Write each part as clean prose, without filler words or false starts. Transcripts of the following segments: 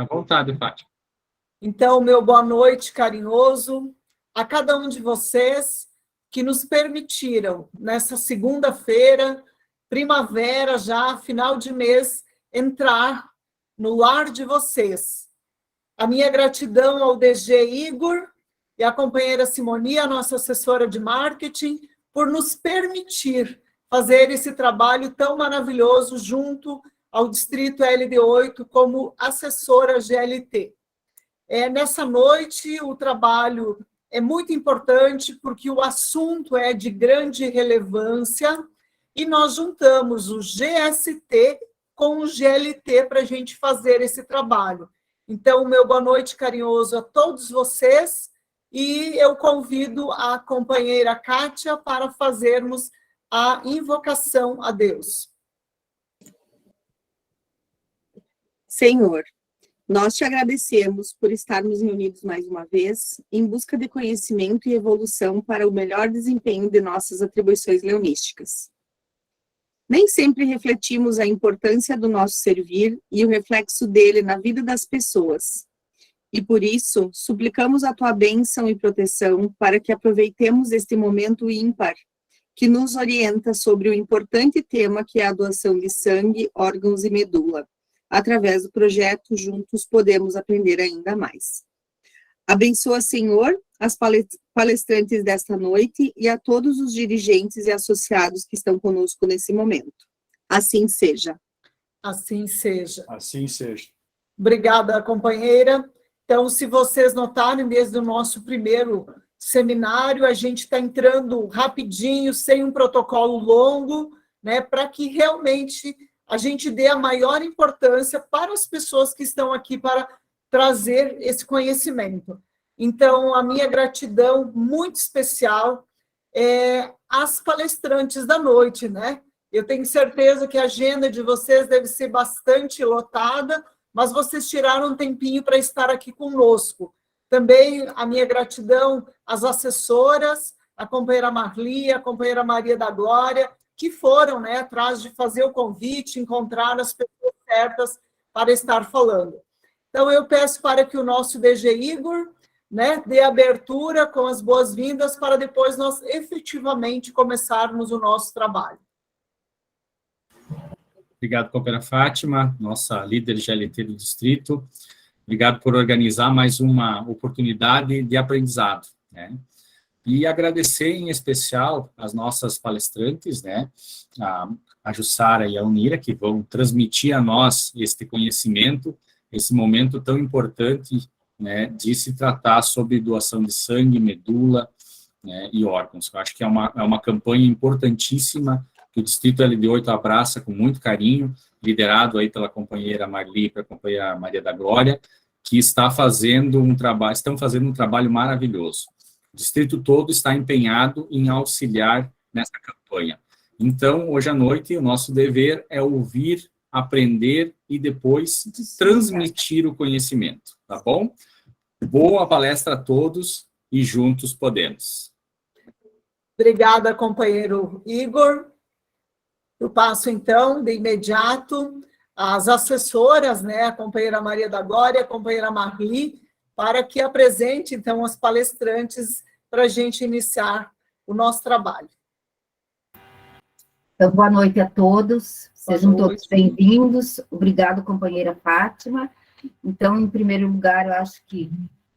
À vontade, Fátima. Então, meu boa noite carinhoso a cada um de vocês que nos permitiram, nessa segunda-feira, primavera já, final de mês, entrar no lar de vocês. A minha gratidão ao DG Igor e à companheira Simoni, a nossa assessora de marketing, por nos permitir fazer esse trabalho tão maravilhoso junto ao Distrito LD8 como assessora GLT. Nessa noite, o trabalho é muito importante porque o assunto é de grande relevância e nós juntamos o GST com o GLT para a gente fazer esse trabalho. Então, meu boa noite carinhoso a todos vocês e eu convido a companheira Kátia para fazermos a invocação a Deus. Senhor, nós te agradecemos por estarmos reunidos mais uma vez em busca de conhecimento e evolução para o melhor desempenho de nossas atribuições leonísticas. Nem sempre refletimos a importância do nosso servir e o reflexo dele na vida das pessoas. E por isso, suplicamos a tua bênção e proteção para que aproveitemos este momento ímpar que nos orienta sobre o importante tema que é a doação de sangue, órgãos e medula. Através do projeto, juntos podemos aprender ainda mais. Abençoa, Senhor, as palestrantes desta noite e a todos os dirigentes e associados que estão conosco nesse momento. Assim seja. Assim seja. Assim seja. Obrigada, companheira. Então, se vocês notarem, desde o nosso primeiro seminário, a gente está entrando rapidinho, sem um protocolo longo, né, para que realmente a gente dê a maior importância para as pessoas que estão aqui para trazer esse conhecimento. Então, a minha gratidão muito especial às palestrantes da noite, né? Eu tenho certeza que a agenda de vocês deve ser bastante lotada, mas vocês tiraram um tempinho para estar aqui conosco. Também a minha gratidão às assessoras, a companheira Marli, a companheira Maria da Glória, que foram, né, atrás de fazer o convite, encontrar as pessoas certas para estar falando. Então, eu peço para que o nosso DG Igor, né, dê abertura com as boas-vindas para depois nós efetivamente começarmos o nosso trabalho. Obrigado, companheira Fátima, nossa líder GLT do distrito. Obrigado por organizar mais uma oportunidade de aprendizado, né? E agradecer em especial as nossas palestrantes, né, a Jussara e a Unira, que vão transmitir a nós este conhecimento, esse momento tão importante, né, de se tratar sobre doação de sangue, medula, né, e órgãos. Eu acho que é uma campanha importantíssima que o Distrito LD8 abraça com muito carinho, liderado aí pela companheira Marli e pela companheira Maria da Glória, que estão fazendo um trabalho maravilhoso. O distrito todo está empenhado em auxiliar nessa campanha. Então, hoje à noite, o nosso dever é ouvir, aprender e depois transmitir o conhecimento, tá bom? Boa palestra a todos e juntos podemos. Obrigada, companheiro Igor. Eu passo, então, de imediato às assessoras, né, a companheira Maria da Glória, a companheira Marli, para que apresente, então, as palestrantes para a gente iniciar o nosso trabalho. Então, boa noite a todos, sejam todos bem-vindos. Obrigado, companheira Fátima. Então, em primeiro lugar, eu acho que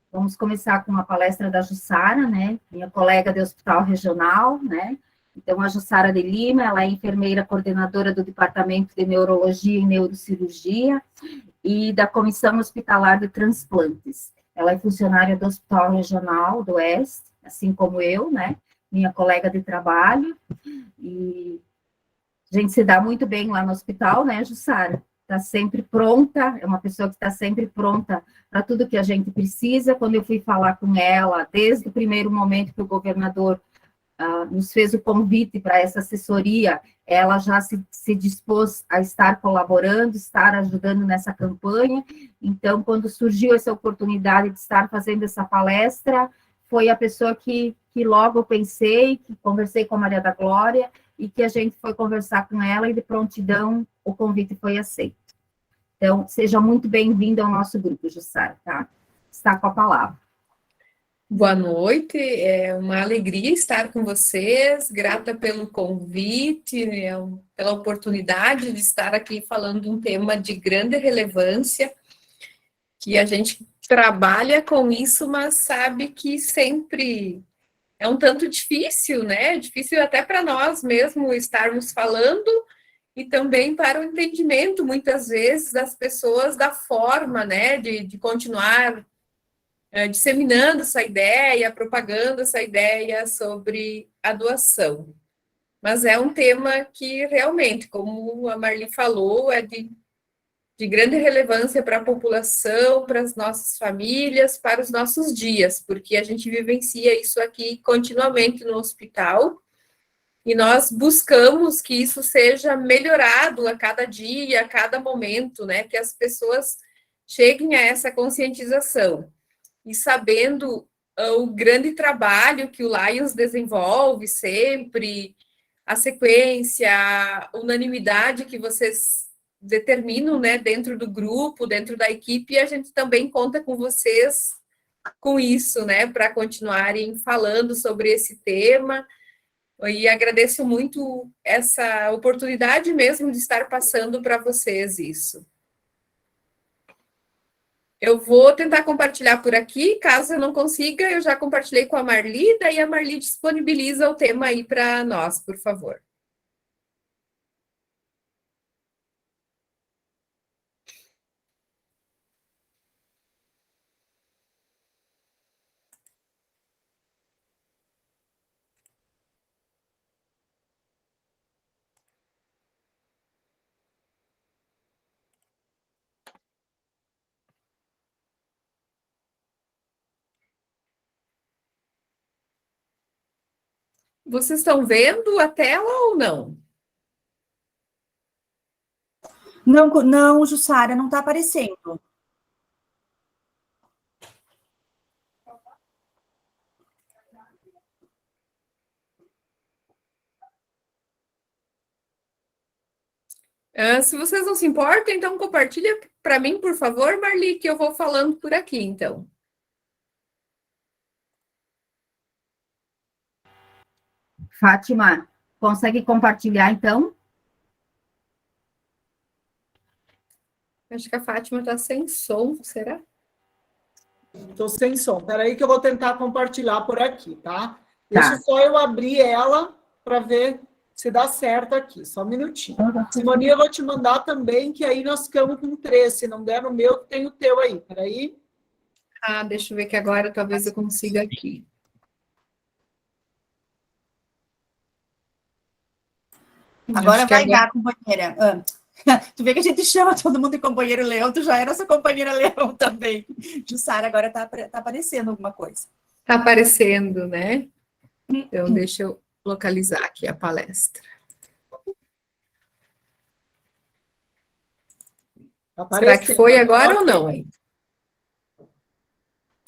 vamos começar com a palestra da Jussara, né, minha colega de hospital regional, né. Então, a Jussara de Lima, ela é enfermeira coordenadora do Departamento de Neurologia e Neurocirurgia e da Comissão Hospitalar de Transplantes. Ela é funcionária do Hospital Regional do Oeste, assim como eu, né, minha colega de trabalho, e a gente se dá muito bem lá no hospital, né, Jussara? Está sempre pronta, é uma pessoa que está sempre pronta para tudo que a gente precisa. Quando eu fui falar com ela, desde o primeiro momento que o governador nos fez o convite para essa assessoria, ela já se dispôs a estar colaborando, estar ajudando nessa campanha. Então, quando surgiu essa oportunidade de estar fazendo essa palestra, foi a pessoa que logo eu pensei, que conversei com a Maria da Glória, e que a gente foi conversar com ela, e de prontidão o convite foi aceito. Então, seja muito bem-vindo ao nosso grupo, Jussara, tá? Está com a palavra. Boa noite, é uma alegria estar com vocês, grata pelo convite, pela oportunidade de estar aqui falando de um tema de grande relevância, que a gente trabalha com isso, mas sabe que sempre é um tanto difícil, né? Difícil até para nós mesmos estarmos falando e também para o entendimento, muitas vezes, das pessoas da forma, né, de continuar disseminando essa ideia, propagando essa ideia sobre a doação. Mas é um tema que realmente, como a Marli falou, é de grande relevância para a população, para as nossas famílias, para os nossos dias, porque a gente vivencia isso aqui continuamente no hospital, e nós buscamos que isso seja melhorado a cada dia, a cada momento, né, que as pessoas cheguem a essa conscientização. E sabendo o grande trabalho que o Lions desenvolve sempre, a sequência, a unanimidade que vocês determinam, né, dentro do grupo, dentro da equipe, e a gente também conta com vocês com isso, né, para continuarem falando sobre esse tema, e agradeço muito essa oportunidade mesmo de estar passando para vocês isso. Eu vou tentar compartilhar por aqui, caso eu não consiga, eu já compartilhei com a Marli, daí a Marli disponibiliza o tema aí para nós, por favor. Vocês estão vendo a tela ou não? Não, não, Jussara, não está aparecendo. Se vocês não se importam, então compartilha para mim, por favor, Marli, que eu vou falando por aqui, então. Fátima, consegue compartilhar, então? Acho que a Fátima está sem som, será? Estou sem som. Espera aí que eu vou tentar compartilhar por aqui, tá? Deixa só eu abrir ela para ver se dá certo aqui. Só um minutinho. Simone, eu vou te mandar também, que aí nós ficamos com 3. Se não der no meu, tem o teu aí. Espera aí. Deixa eu ver que agora talvez eu consiga aqui. Agora vai dar, companheira. Tu vê que a gente chama todo mundo de companheiro Leão, tu já era essa companheira Leão também. Jussara, agora tá aparecendo alguma coisa. Está aparecendo, né? Então, deixa eu localizar aqui a palestra. Será que foi agora ou não?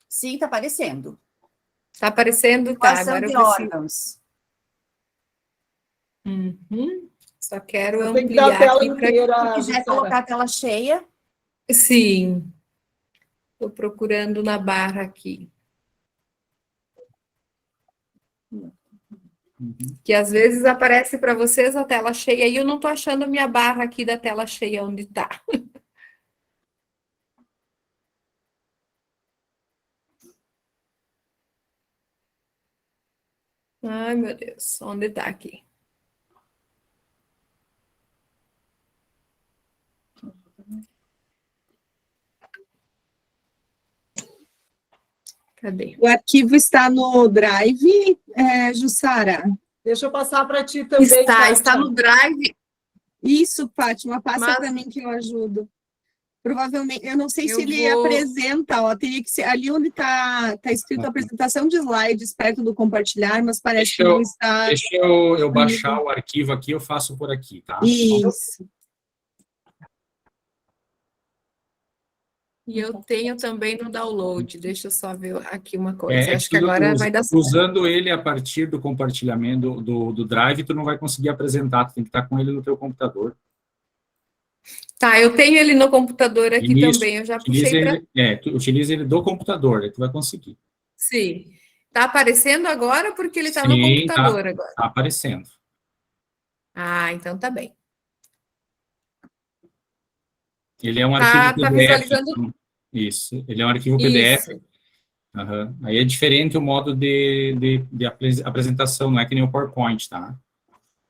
Sim, tá aparecendo. Está aparecendo? Tá, Doação agora de eu preciso... órgãos. Só quero Tem que dar a ampliar tela aqui para... inteira. Se quiser colocar a tela cheia. Sim. Estou procurando na barra aqui. Que às vezes aparece para vocês a tela cheia e eu não estou achando a minha barra aqui da tela cheia onde está. Ai, meu Deus, onde está aqui? Cadê? O arquivo está no Drive, Jussara? Deixa eu passar para ti também. Está no Drive. Isso, Fátima, passa para mim que eu ajudo. Provavelmente, eu não sei se ele apresenta, ó, teria que ser ali onde está escrito apresentação de slides, perto do compartilhar, mas parece que não está... Deixa eu baixar o arquivo aqui, eu faço por aqui, tá? Isso. E eu tenho também no download, deixa eu só ver aqui uma coisa, acho que tu, agora vai dar certo. Usando ele a partir do compartilhamento do Drive, tu não vai conseguir apresentar, tu tem que estar com ele no teu computador. Tá, eu tenho ele no computador aqui Isso, também, eu já utiliza puxei para... utiliza ele do computador, aí tu vai conseguir. Sim. Tá aparecendo agora porque ele tá no Sim, computador agora. tá aparecendo. Ah, então tá bem. Ele é um arquivo Tá PDF. visualizando Então, isso, ele é um arquivo PDF. isso. Aham. Aí é diferente o modo de apresentação, não é que nem o PowerPoint, tá?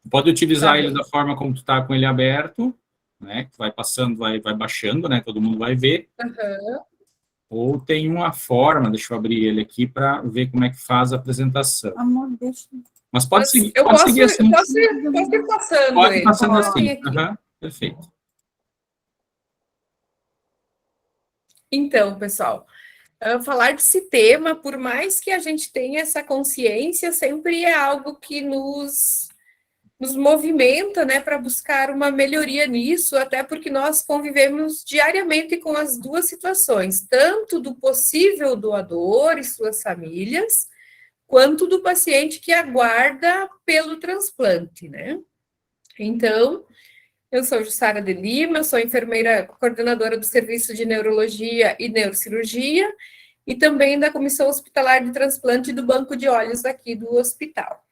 Tu pode utilizar Tá ele bem. da forma como tu tá com ele aberto, né? Que vai passando, vai baixando, né? Todo mundo vai ver. Aham. Ou tem uma forma, deixa eu abrir ele aqui para ver como é que faz a apresentação. Amor, deixa. Mas pode Mas seguir, eu pode posso, seguir assim. posso ir passando Pode ir ele. passando Pode vir assim. aqui. Aham, perfeito. Então, pessoal, falar desse tema, por mais que a gente tenha essa consciência, sempre é algo que nos movimenta, né, para buscar uma melhoria nisso, até porque nós convivemos diariamente com as duas situações, tanto do possível doador e suas famílias, quanto do paciente que aguarda pelo transplante, né? Então, eu sou Jussara de Lima, sou enfermeira coordenadora do Serviço de Neurologia e Neurocirurgia e também da Comissão Hospitalar de Transplante do Banco de Olhos aqui do hospital.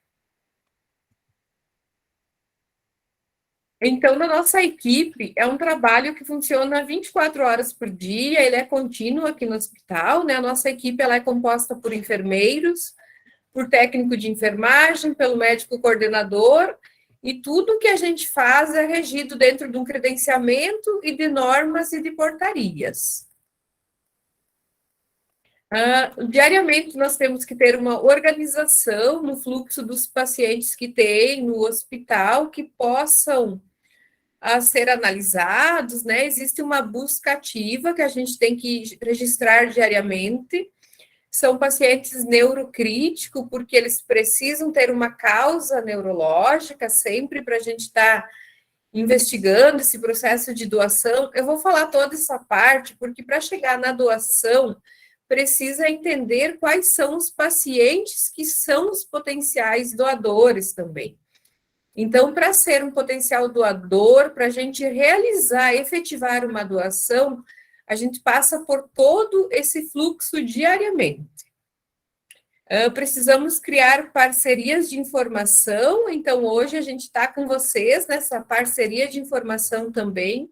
Então, na nossa equipe, é um trabalho que funciona 24 horas por dia, ele é contínuo aqui no hospital, né? A nossa equipe ela é composta por enfermeiros, por técnico de enfermagem, pelo médico coordenador, e tudo que a gente faz é regido dentro de um credenciamento e de normas e de portarias. Diariamente, nós temos que ter uma organização no fluxo dos pacientes que tem no hospital, que possam ser analisados, né? Existe uma busca ativa que a gente tem que registrar diariamente. São pacientes neurocríticos, porque eles precisam ter uma causa neurológica sempre para a gente estar investigando esse processo de doação. Eu vou falar toda essa parte, porque para chegar na doação, precisa entender quais são os pacientes que são os potenciais doadores também. Então, para ser um potencial doador, para a gente realizar, efetivar uma doação, a gente passa por todo esse fluxo diariamente. Precisamos criar parcerias de informação, então hoje a gente está com vocês nessa parceria de informação também.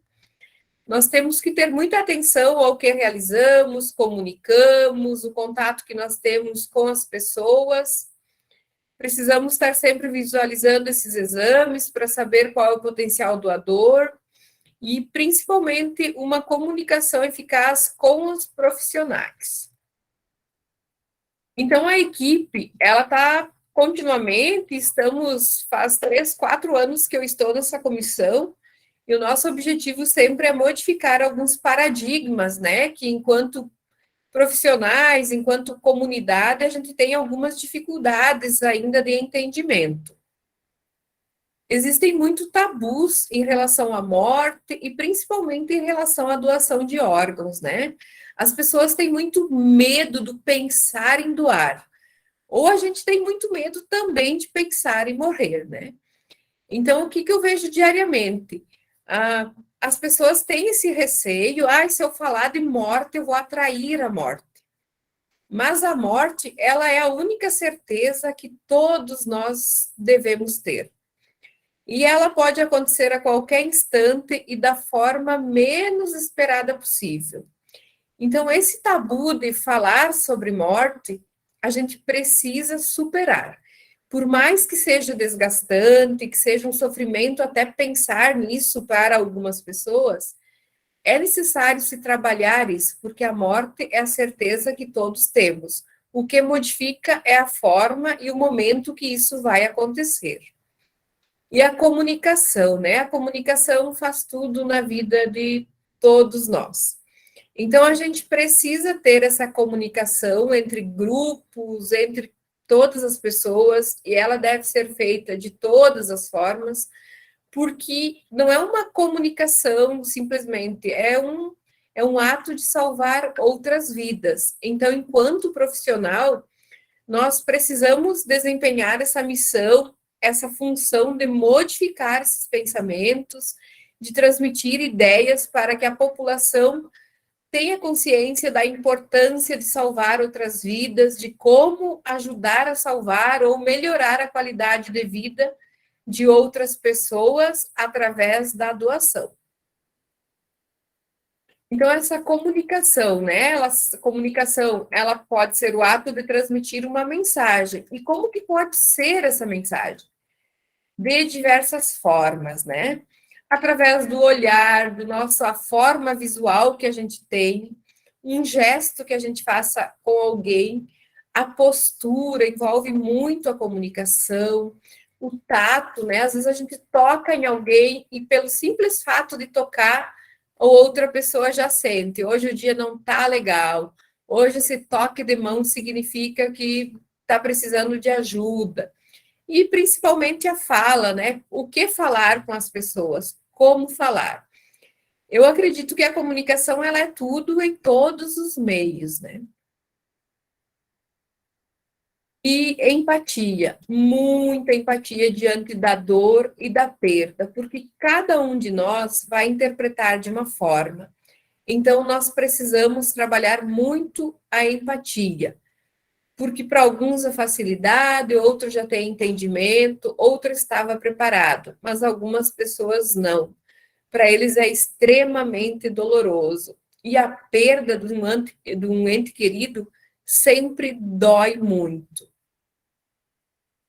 Nós temos que ter muita atenção ao que realizamos, comunicamos, o contato que nós temos com as pessoas. Precisamos estar sempre visualizando esses exames para saber qual é o potencial doador e, principalmente, uma comunicação eficaz com os profissionais. Então, a equipe, ela está continuamente, faz 3, 4 anos que eu estou nessa comissão, e o nosso objetivo sempre é modificar alguns paradigmas, né, que enquanto profissionais, enquanto comunidade, a gente tem algumas dificuldades ainda de entendimento. Existem muitos tabus em relação à morte e principalmente em relação à doação de órgãos, né? As pessoas têm muito medo do pensar em doar. Ou a gente tem muito medo também de pensar em morrer, né? Então, o que eu vejo diariamente? As pessoas têm esse receio, se eu falar de morte, eu vou atrair a morte. Mas a morte, ela é a única certeza que todos nós devemos ter. E ela pode acontecer a qualquer instante e da forma menos esperada possível. Então, esse tabu de falar sobre morte, a gente precisa superar. Por mais que seja desgastante, que seja um sofrimento até pensar nisso para algumas pessoas, é necessário se trabalhar isso, porque a morte é a certeza que todos temos. O que modifica é a forma e o momento que isso vai acontecer. E a comunicação, né? A comunicação faz tudo na vida de todos nós. Então, a gente precisa ter essa comunicação entre grupos, entre todas as pessoas, e ela deve ser feita de todas as formas, porque não é uma comunicação simplesmente, é um ato de salvar outras vidas. Então, enquanto profissional, nós precisamos desempenhar essa missão, essa função de modificar esses pensamentos, de transmitir ideias para que a população tenha consciência da importância de salvar outras vidas, de como ajudar a salvar ou melhorar a qualidade de vida de outras pessoas através da doação. Então, essa comunicação, né? Ela pode ser o ato de transmitir uma mensagem. E como que pode ser essa mensagem? De diversas formas, né? Através do olhar, a forma visual que a gente tem, um gesto que a gente faça com alguém, a postura envolve muito a comunicação, o tato, né? Às vezes a gente toca em alguém e pelo simples fato de tocar, outra pessoa já sente. Hoje o dia não tá legal. Hoje esse toque de mão significa que está precisando de ajuda. E principalmente a fala, né? O que falar com as pessoas? Como falar? Eu acredito que a comunicação ela é tudo em todos os meios, né? E empatia, muita empatia diante da dor e da perda, porque cada um de nós vai interpretar de uma forma. Então, nós precisamos trabalhar muito a empatia, porque para alguns a facilidade, outros já têm entendimento, outro estava preparado, mas algumas pessoas não. Para eles é extremamente doloroso. E a perda de um ente querido sempre dói muito.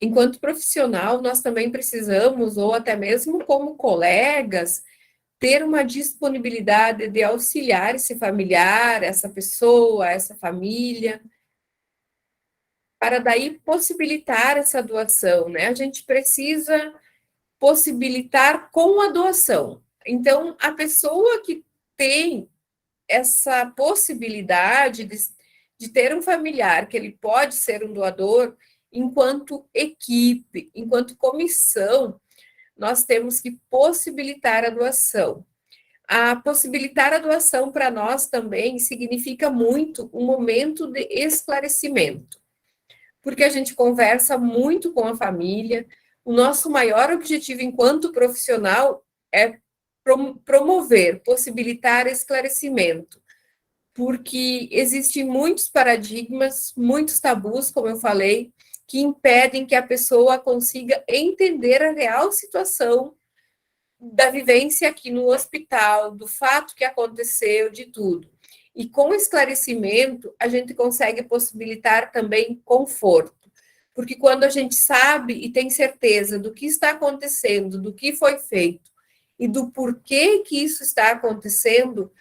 Enquanto profissional, nós também precisamos, ou até mesmo como colegas, ter uma disponibilidade de auxiliar esse familiar, essa pessoa, essa família, para daí possibilitar essa doação, né? A gente precisa possibilitar com a doação. Então, a pessoa que tem essa possibilidade de ter um familiar, que ele pode ser um doador, enquanto equipe, enquanto comissão, nós temos que possibilitar a doação. A possibilitar a doação para nós também significa muito um momento de esclarecimento, porque a gente conversa muito com a família. O nosso maior objetivo enquanto profissional é promover, possibilitar esclarecimento, porque existem muitos paradigmas, muitos tabus, como eu falei, que impedem que a pessoa consiga entender a real situação da vivência aqui no hospital, do fato que aconteceu, de tudo. E com esclarecimento, a gente consegue possibilitar também conforto. Porque quando a gente sabe e tem certeza do que está acontecendo, do que foi feito e do porquê que isso está acontecendo,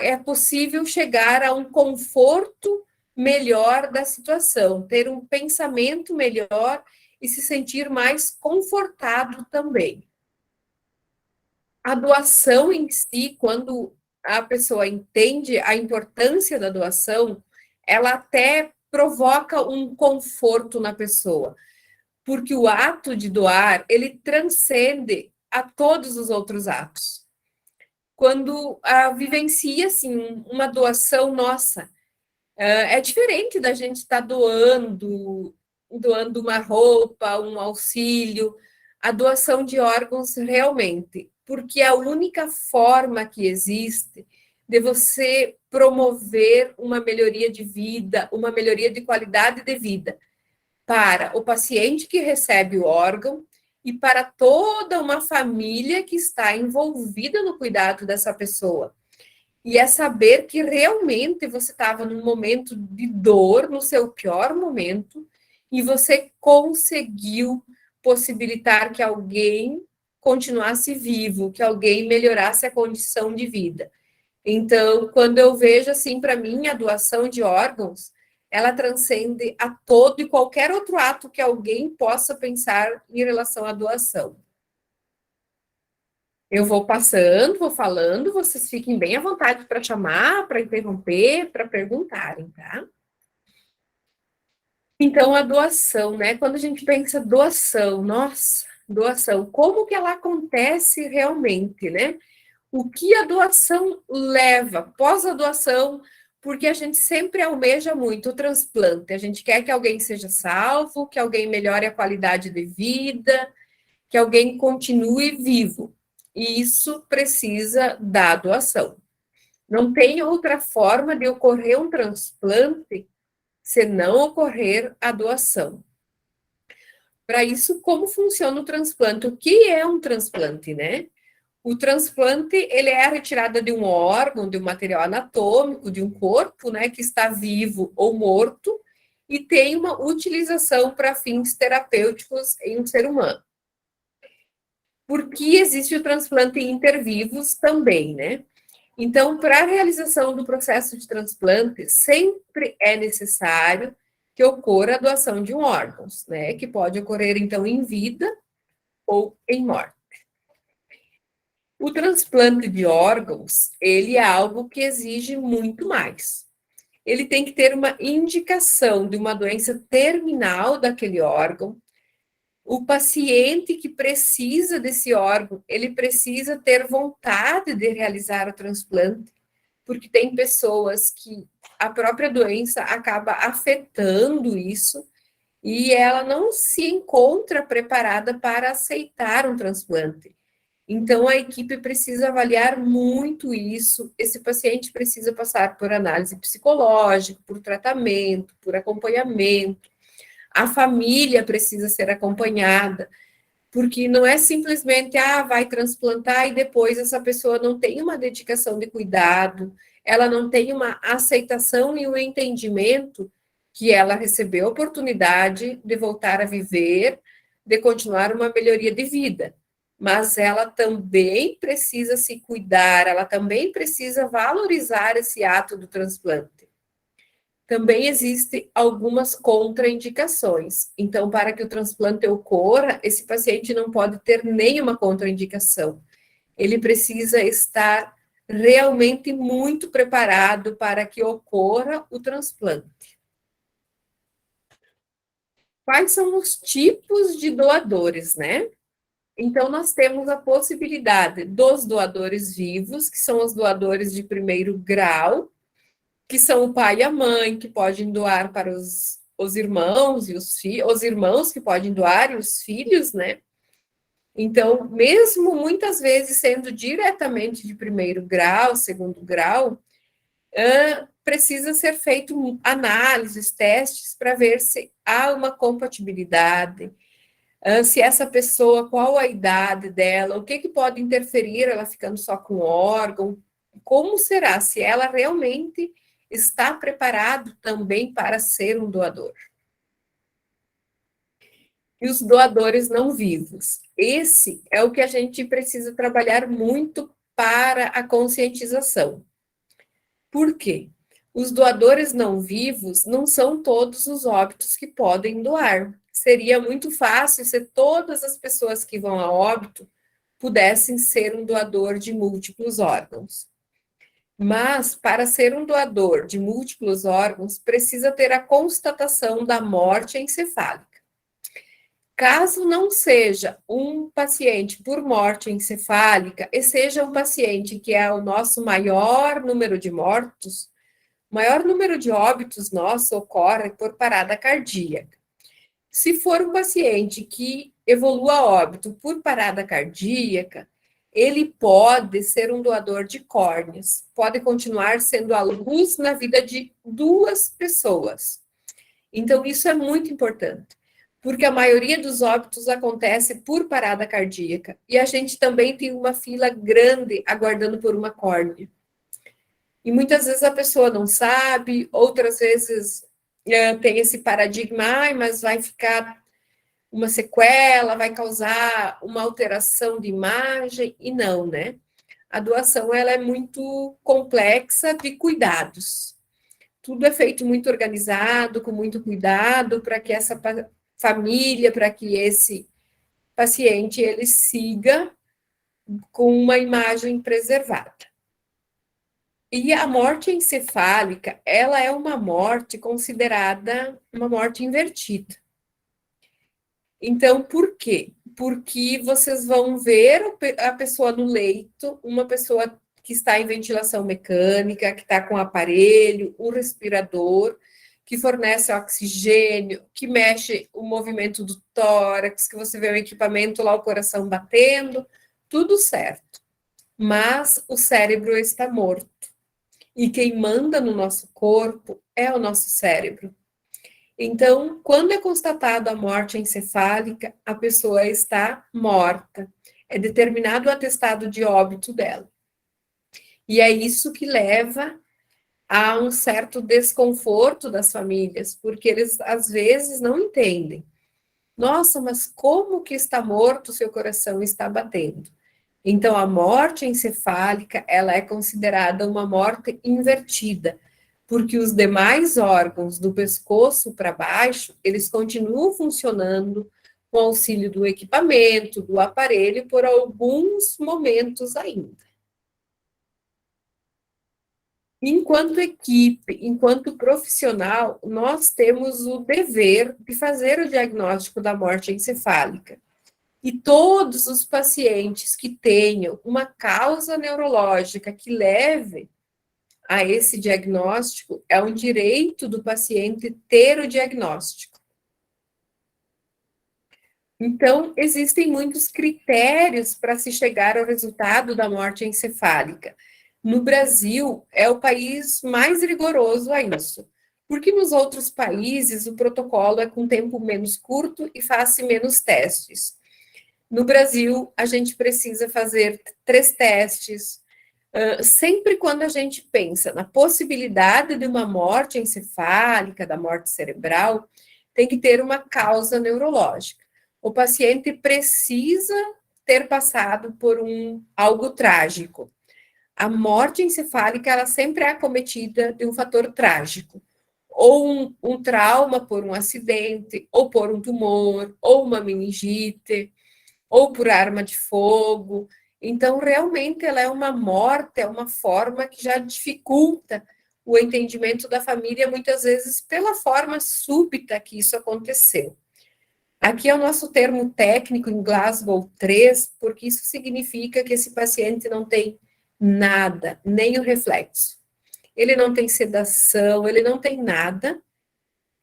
é possível chegar a um conforto melhor da situação, ter um pensamento melhor e se sentir mais confortado também. A doação em si, quando a pessoa entende a importância da doação, ela até provoca um conforto na pessoa, porque o ato de doar, ele transcende a todos os outros atos. Quando vivencia, assim, uma doação nossa, é diferente da gente estar doando uma roupa, um auxílio, a doação de órgãos realmente, porque é a única forma que existe de você promover uma melhoria de vida, uma melhoria de qualidade de vida para o paciente que recebe o órgão e para toda uma família que está envolvida no cuidado dessa pessoa. E é saber que realmente você estava num momento de dor, no seu pior momento, e você conseguiu possibilitar que alguém continuasse vivo, que alguém melhorasse a condição de vida. Então, quando eu vejo, assim, para mim, a doação de órgãos, ela transcende a todo e qualquer outro ato que alguém possa pensar em relação à doação. Eu vou passando, vou falando, vocês fiquem bem à vontade para chamar, para interromper, para perguntarem, tá? Então, a doação, né? Quando a gente pensa doação, nossa, doação, como que ela acontece realmente, né? O que a doação leva após a doação, porque a gente sempre almeja muito o transplante, a gente quer que alguém seja salvo, que alguém melhore a qualidade de vida, que alguém continue vivo. isso precisa da doação. Não tem outra forma de ocorrer um transplante se não ocorrer a doação. Para isso, como funciona o transplante? O que é um transplante, né? O transplante, ele é a retirada de um órgão, de um material anatômico, de um corpo, né, que está vivo ou morto, e tem uma utilização para fins terapêuticos em um ser humano. Porque existe o transplante intervivos também, né? Então, para a realização do processo de transplante, sempre é necessário que ocorra a doação de um órgão, né? Que pode ocorrer, então, em vida ou em morte. O transplante de órgãos, ele é algo que exige muito mais. Ele tem que ter uma indicação de uma doença terminal daquele órgão. O paciente que precisa desse órgão, ele precisa ter vontade de realizar o transplante, porque tem pessoas que a própria doença acaba afetando isso e ela não se encontra preparada para aceitar um transplante. Então, a equipe precisa avaliar muito isso. Esse paciente precisa passar por análise psicológica, por tratamento, por acompanhamento. A família precisa ser acompanhada, porque não é simplesmente, vai transplantar e depois essa pessoa não tem uma dedicação de cuidado, ela não tem uma aceitação e um entendimento que ela recebeu a oportunidade de voltar a viver, de continuar uma melhoria de vida. Mas ela também precisa se cuidar, ela também precisa valorizar esse ato do transplante. Também existem algumas contraindicações. Então, para que o transplante ocorra, esse paciente não pode ter nenhuma contraindicação. Ele precisa estar realmente muito preparado para que ocorra o transplante. Quais são os tipos de doadores, né? Então, nós temos a possibilidade dos doadores vivos, que são os doadores de primeiro grau, que são o pai e a mãe, que podem doar para os irmãos e os filhos, os irmãos que podem doar e os filhos, né? Então, mesmo muitas vezes sendo diretamente de primeiro grau, segundo grau, precisa ser feito análises, testes, para ver se há uma compatibilidade, se essa pessoa, qual a idade dela, o que pode interferir ela ficando só com o órgão, como será, se ela realmente está preparado também para ser um doador. E os doadores não vivos. Esse é o que a gente precisa trabalhar muito para a conscientização. Por quê? Os doadores não vivos não são todos os óbitos que podem doar. Seria muito fácil se todas as pessoas que vão a óbito pudessem ser um doador de múltiplos órgãos. Mas, para ser um doador de múltiplos órgãos, precisa ter a constatação da morte encefálica. Caso não seja um paciente por morte encefálica, e seja um paciente que é o nosso maior número de mortos, o maior número de óbitos nosso ocorre por parada cardíaca. Se for um paciente que evolua a óbito por parada cardíaca, ele pode ser um doador de córneas, pode continuar sendo a luz na vida de 2 pessoas. Então, isso é muito importante, porque a maioria dos óbitos acontece por parada cardíaca, e a gente também tem uma fila grande aguardando por uma córnea. E muitas vezes a pessoa não sabe, outras vezes tem esse paradigma, mas vai ficar uma sequela, vai causar uma alteração de imagem, e não, né? A doação, ela é muito complexa de cuidados. Tudo é feito muito organizado, com muito cuidado, para que essa família, para que esse paciente, ele siga com uma imagem preservada. E a morte encefálica, ela é uma morte considerada uma morte invertida. Então, por quê? Porque vocês vão ver a pessoa no leito, uma pessoa que está em ventilação mecânica, que está com o aparelho, o respirador, que fornece oxigênio, que mexe o movimento do tórax, que você vê o equipamento lá, o coração batendo, tudo certo, mas o cérebro está morto. E quem manda no nosso corpo é o nosso cérebro. Então, quando é constatada a morte encefálica, a pessoa está morta. É determinado o atestado de óbito dela. E é isso que leva a um certo desconforto das famílias, porque eles às vezes não entendem. Nossa, mas como que está morto, seu coração está batendo? Então, a morte encefálica, ela é considerada uma morte invertida, porque os demais órgãos do pescoço para baixo, eles continuam funcionando com auxílio do equipamento, do aparelho, por alguns momentos ainda. Enquanto equipe, enquanto profissional, nós temos o dever de fazer o diagnóstico da morte encefálica. E todos os pacientes que tenham uma causa neurológica que leve a esse diagnóstico, é um direito do paciente ter o diagnóstico. Então, existem muitos critérios para se chegar ao resultado da morte encefálica. No Brasil, é o país mais rigoroso a isso, porque nos outros países o protocolo é com tempo menos curto e faz-se menos testes. No Brasil, a gente precisa fazer 3 testes. Sempre quando a gente pensa na possibilidade de uma morte encefálica, da morte cerebral, tem que ter uma causa neurológica. O paciente precisa ter passado por algo trágico. A morte encefálica, ela sempre é acometida de um fator trágico. Ou um trauma por um acidente, ou por um tumor, ou uma meningite, ou por arma de fogo. Então, realmente, ela é uma morte, é uma forma que já dificulta o entendimento da família, muitas vezes pela forma súbita que isso aconteceu. Aqui é o nosso termo técnico em Glasgow 3, porque isso significa que esse paciente não tem nada, nem o reflexo. Ele não tem sedação, ele não tem nada,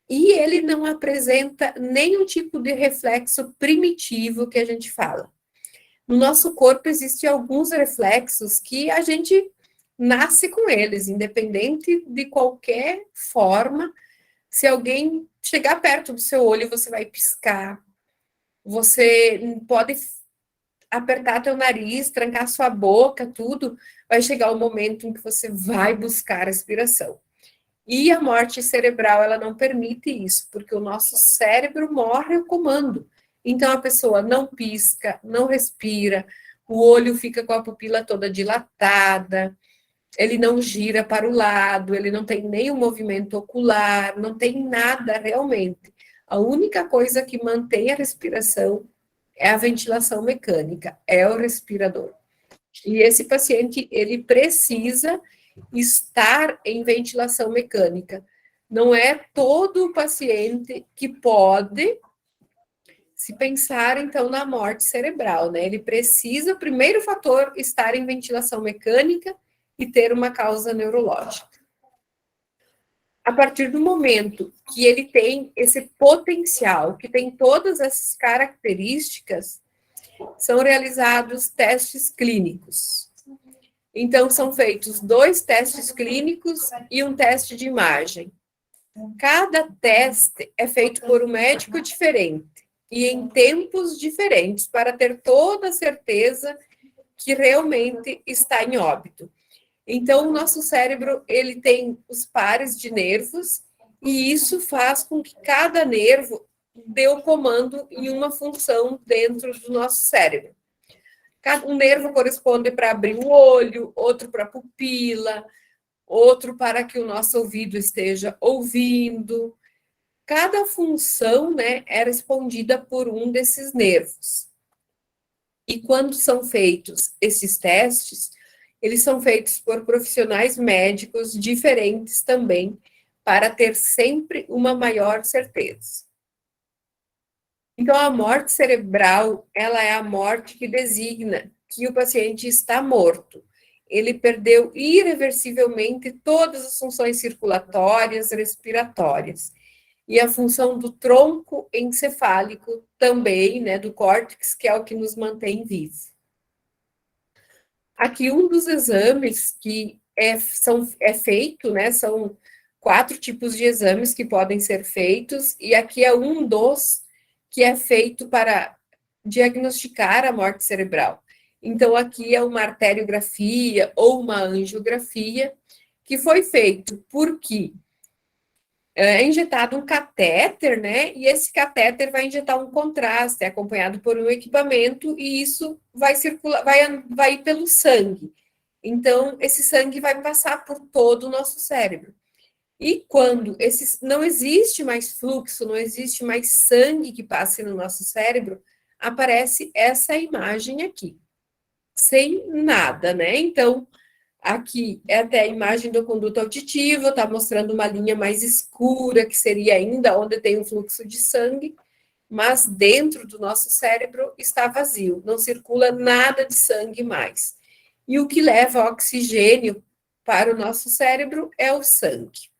e ele não apresenta nenhum tipo de reflexo primitivo que a gente fala. No nosso corpo existem alguns reflexos que a gente nasce com eles, independente de qualquer forma. Se alguém chegar perto do seu olho, você vai piscar. Você pode apertar teu nariz, trancar sua boca, tudo. Vai chegar o momento em que você vai buscar a respiração. E a morte cerebral, ela não permite isso, porque o nosso cérebro morre ao comando. Então, a pessoa não pisca, não respira, o olho fica com a pupila toda dilatada, ele não gira para o lado, ele não tem nenhum movimento ocular, não tem nada realmente. A única coisa que mantém a respiração é a ventilação mecânica, é o respirador. E esse paciente, ele precisa estar em ventilação mecânica. Não é todo paciente que pode se pensar, então, na morte cerebral, né? Ele precisa, o primeiro fator, estar em ventilação mecânica e ter uma causa neurológica. A partir do momento que ele tem esse potencial, que tem todas essas características, são realizados testes clínicos. Então, são feitos 2 testes clínicos e um teste de imagem. Cada teste é feito por um médico diferente e em tempos diferentes para ter toda a certeza que realmente está em óbito. Então, o nosso cérebro, ele tem os pares de nervos e isso faz com que cada nervo dê o comando em uma função dentro do nosso cérebro. Um nervo corresponde para abrir o olho, outro para a pupila, outro para que o nosso ouvido esteja ouvindo. Cada função, né, é respondida por um desses nervos. E quando são feitos esses testes, eles são feitos por profissionais médicos diferentes também, para ter sempre uma maior certeza. Então, a morte cerebral, ela é a morte que designa que o paciente está morto. Ele perdeu irreversivelmente todas as funções circulatórias, respiratórias. E a função do tronco encefálico também, né, do córtex, que é o que nos mantém vivos. aqui um dos exames que é feito, né? São 4 tipos de exames que podem ser feitos, e aqui é um dos que é feito para diagnosticar a morte cerebral. Então, aqui é uma arteriografia ou uma angiografia que foi feito porque é injetado um catéter, né? E esse catéter vai injetar um contraste, acompanhado por um equipamento, e isso vai circular, vai ir pelo sangue. Então, esse sangue vai passar por todo o nosso cérebro. E quando não existe mais fluxo, não existe mais sangue que passe no nosso cérebro, aparece essa imagem aqui, sem nada, né? Então, aqui é até a imagem do conduto auditivo, está mostrando uma linha mais escura, que seria ainda onde tem um fluxo de sangue, mas dentro do nosso cérebro está vazio, não circula nada de sangue mais. E o que leva oxigênio para o nosso cérebro é o sangue.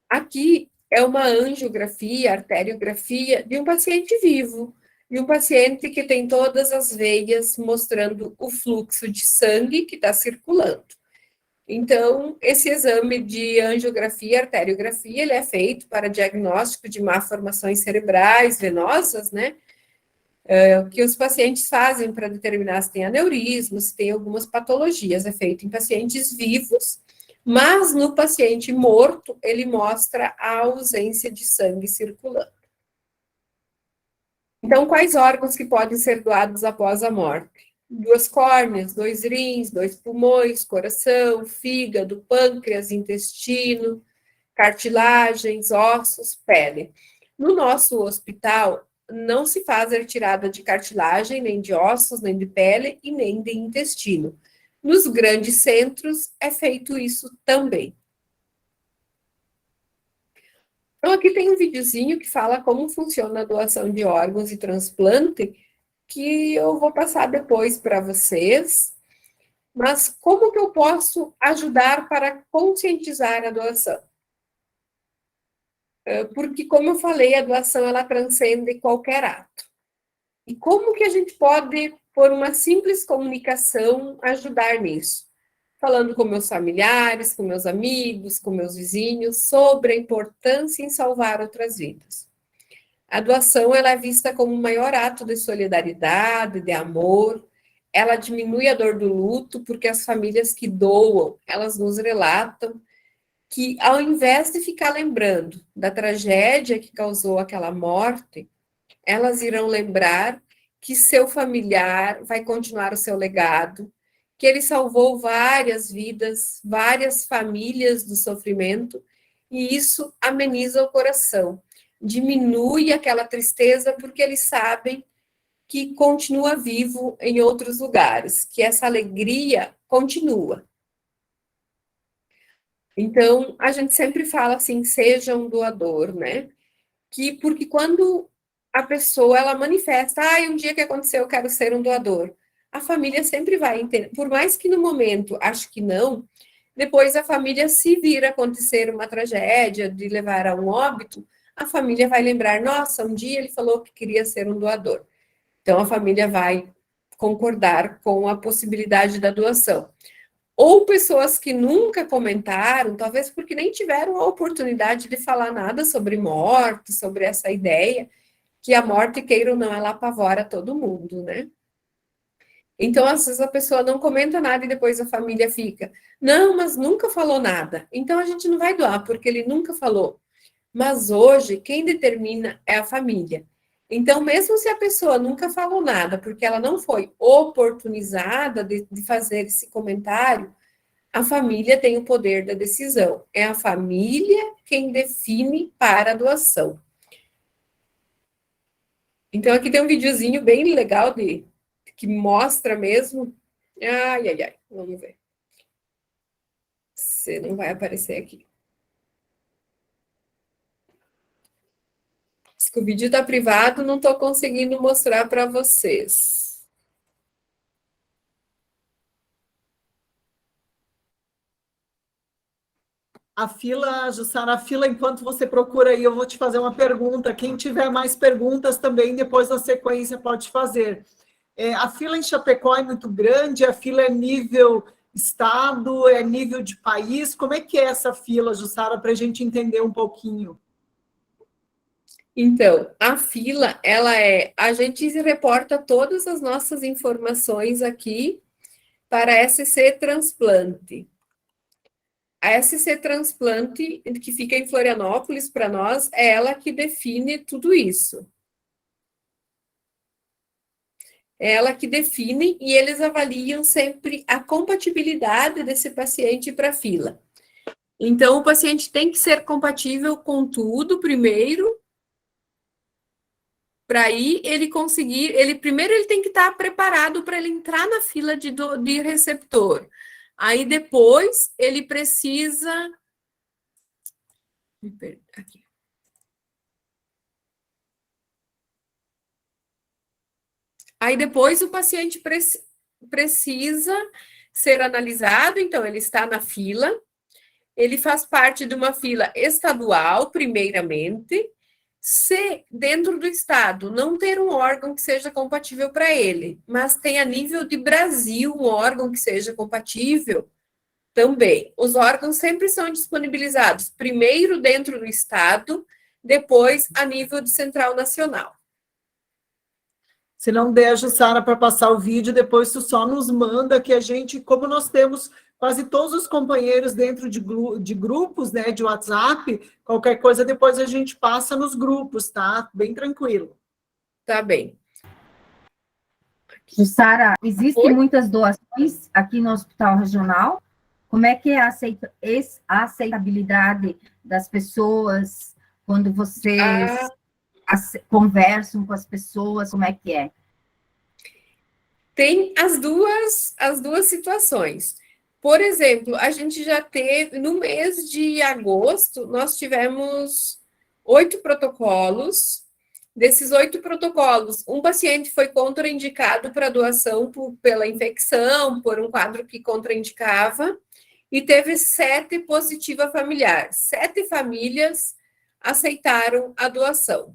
Aqui é uma angiografia, arteriografia de um paciente vivo, e um paciente que tem todas as veias mostrando o fluxo de sangue que está circulando. Então, esse exame de angiografia, arteriografia, ele é feito para diagnóstico de malformações cerebrais venosas, né? Que os pacientes fazem para determinar se tem aneurisma, se tem algumas patologias. É feito em pacientes vivos, mas no paciente morto, ele mostra a ausência de sangue circulando. Então, quais órgãos que podem ser doados após a morte? 2 córneas, 2 rins, 2 pulmões, coração, fígado, pâncreas, intestino, cartilagens, ossos, pele. No nosso hospital, não se faz a retirada de cartilagem, nem de ossos, nem de pele e nem de intestino. Nos grandes centros, é feito isso também. Então, aqui tem um videozinho que fala como funciona a doação de órgãos e transplante, que eu vou passar depois para vocês. Mas como que eu posso ajudar para conscientizar a doação? Porque, como eu falei, a doação, ela transcende qualquer ato. E como que a gente pode, por uma simples comunicação, ajudar nisso? Falando com meus familiares, com meus amigos, com meus vizinhos, sobre a importância em salvar outras vidas. A doação, ela é vista como o maior ato de solidariedade, de amor. Ela diminui a dor do luto, porque as famílias que doam, elas nos relatam que, ao invés de ficar lembrando da tragédia que causou aquela morte, elas irão lembrar que seu familiar vai continuar o seu legado, que ele salvou várias vidas, várias famílias do sofrimento, e isso ameniza o coração, diminui aquela tristeza, porque eles sabem que continua vivo em outros lugares, que essa alegria continua. Então, a gente sempre fala assim, seja um doador, né? Porque quando a pessoa, ela manifesta, um dia que aconteceu, eu quero ser um doador, a família sempre vai entender, por mais que no momento acho que não, depois a família, se vir acontecer uma tragédia de levar a um óbito, a família vai lembrar, nossa, um dia ele falou que queria ser um doador. Então, a família vai concordar com a possibilidade da doação. Ou pessoas que nunca comentaram, talvez porque nem tiveram a oportunidade de falar nada sobre morte, sobre essa ideia, que a morte, queira ou não, ela apavora todo mundo, né? Então, às vezes a pessoa não comenta nada e depois a família fica, não, mas nunca falou nada. Então, a gente não vai doar, porque ele nunca falou. Mas hoje, quem determina é a família. Então, mesmo se a pessoa nunca falou nada, porque ela não foi oportunizada de fazer esse comentário, a família tem o poder da decisão. É a família quem define para a doação. Então, aqui tem um videozinho bem legal que mostra mesmo. Vamos ver. Você não vai aparecer aqui. Se o vídeo está privado, não estou conseguindo mostrar para vocês. A fila, Jussara, enquanto você procura aí, eu vou te fazer uma pergunta. Quem tiver mais perguntas também, depois na sequência, pode fazer. A fila em Chapecó é muito grande, a fila é nível estado, é nível de país. Como é que é essa fila, Jussara, para a gente entender um pouquinho? Então, a fila, a gente reporta todas as nossas informações aqui para a SC Transplante. A SC Transplante, que fica em Florianópolis, para nós, é ela que define tudo isso. É ela que define e eles avaliam sempre a compatibilidade desse paciente para a fila. Então, o paciente tem que ser compatível com tudo primeiro, para aí ele conseguir, primeiro ele tem que estar preparado para ele entrar na fila de receptor. Aí depois ele precisa. Aqui. Aí depois o paciente precisa ser analisado, então ele está na fila, ele faz parte de uma fila estadual, primeiramente. Se dentro do estado não ter um órgão que seja compatível para ele, mas tem a nível de Brasil um órgão que seja compatível, também. Os órgãos sempre são disponibilizados primeiro dentro do estado, depois a nível de central nacional. Se não der, Jussara, para passar o vídeo, depois tu só nos manda, que a gente, como nós temos quase todos os companheiros dentro de grupos, né, de WhatsApp, qualquer coisa depois a gente passa nos grupos, tá? Bem tranquilo. Tá bem. Jussara, existem muitas doações aqui no Hospital Regional. Como é que é a aceitabilidade das pessoas quando vocês conversam com as pessoas? Como é que é? Tem as duas situações. Por exemplo, a gente já teve, no mês de agosto, nós tivemos 8 protocolos. Desses 8 protocolos, um paciente foi contraindicado para doação pela infecção, por um quadro que contraindicava, e teve 7 positiva familiar. 7 famílias aceitaram a doação.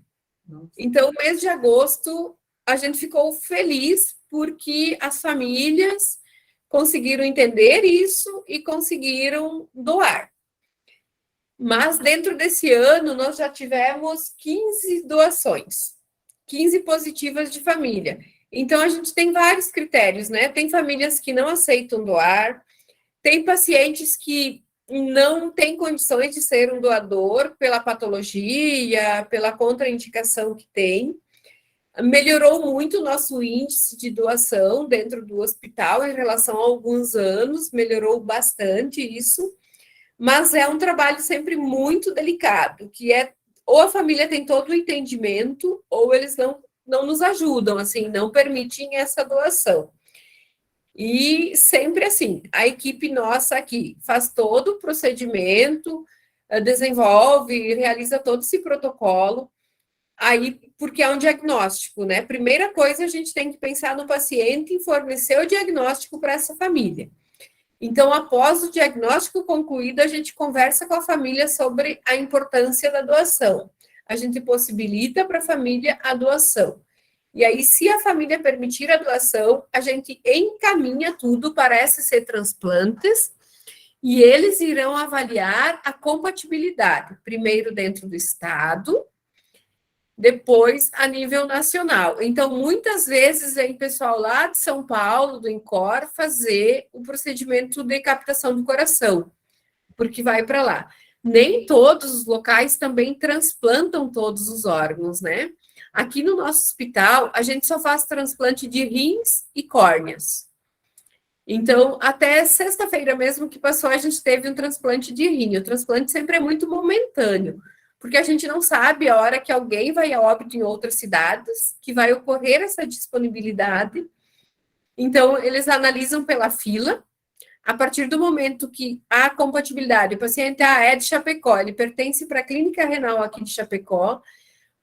Então, no mês de agosto, a gente ficou feliz porque as famílias conseguiram entender isso e conseguiram doar. Mas dentro desse ano, nós já tivemos 15 doações, 15 positivas de família. Então, a gente tem vários critérios, né? Tem famílias que não aceitam doar, tem pacientes que não têm condições de ser um doador pela patologia, pela contraindicação que tem. Melhorou muito o nosso índice de doação dentro do hospital em relação a alguns anos, melhorou bastante isso, mas é um trabalho sempre muito delicado, que é ou a família tem todo o entendimento, ou eles não nos ajudam, assim, não permitem essa doação. E sempre assim, a equipe nossa aqui faz todo o procedimento, desenvolve, realiza todo esse protocolo, aí, porque é um diagnóstico, né? Primeira coisa, a gente tem que pensar no paciente e fornecer o diagnóstico para essa família. Então, após o diagnóstico concluído, a gente conversa com a família sobre a importância da doação. A gente possibilita para a família a doação. E aí, se a família permitir a doação, a gente encaminha tudo para SC Transplantes e eles irão avaliar a compatibilidade, primeiro dentro do estado, depois a nível nacional. Então, muitas vezes vem pessoal lá de São Paulo, do INCOR, fazer o procedimento de captação do coração, porque vai para lá. Nem todos os locais também transplantam todos os órgãos, né? Aqui no nosso hospital, a gente só faz transplante de rins e córneas. Então, até sexta-feira mesmo que passou, a gente teve um transplante de rim. O transplante sempre é muito momentâneo, porque a gente não sabe a hora que alguém vai a óbito em outras cidades, que vai ocorrer essa disponibilidade. Então, eles analisam pela fila. A partir do momento que há compatibilidade, o paciente é de Chapecó, ele pertence para a clínica renal aqui de Chapecó,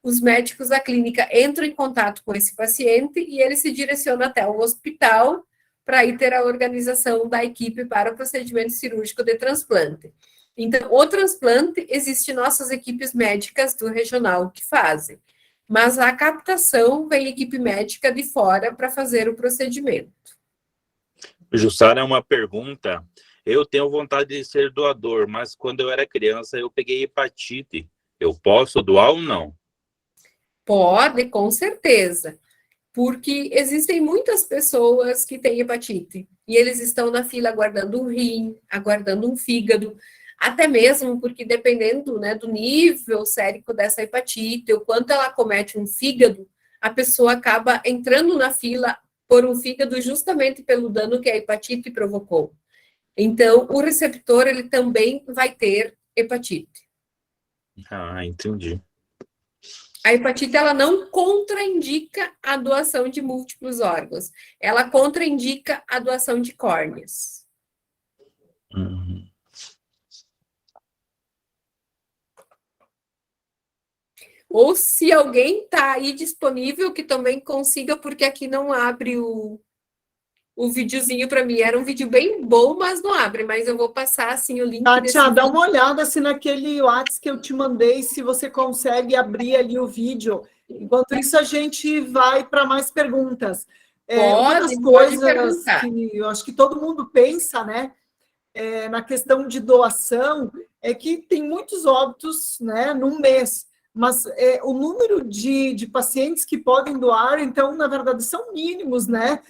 os médicos da clínica entram em contato com esse paciente e ele se direciona até o hospital para ir ter a organização da equipe para o procedimento cirúrgico de transplante. Então, o transplante, existe nossas equipes médicas do regional que fazem, mas a captação vem equipe médica de fora para fazer o procedimento. Jussara, uma pergunta. Eu tenho vontade de ser doador, mas quando eu era criança eu peguei hepatite. Eu posso doar ou não? Pode, com certeza, porque existem muitas pessoas que têm hepatite e eles estão na fila aguardando um rim, aguardando um fígado, até mesmo porque dependendo, né, do nível sérico dessa hepatite, o quanto ela comete um fígado, a pessoa acaba entrando na fila por um fígado justamente pelo dano que a hepatite provocou. Então, o receptor, ele também vai ter hepatite. Ah, entendi. A hepatite, ela não contraindica a doação de múltiplos órgãos. Ela contraindica a doação de córneas. Uhum. Ou se alguém está aí disponível, que também consiga, porque aqui não abre o videozinho para mim. Era um vídeo bem bom, mas não abre. Mas eu vou passar, assim, o link desse Kátia, dá vídeo. uma olhada assim, naquele WhatsApp que eu te mandei, se você consegue abrir ali o vídeo. Enquanto isso, a gente vai para mais perguntas. Uma das Pode coisas perguntar. que eu acho que todo mundo pensa, né, na questão de doação, é que tem muitos óbitos, né, num mês, mas o número de pacientes que podem doar, então, na verdade, são mínimos, né?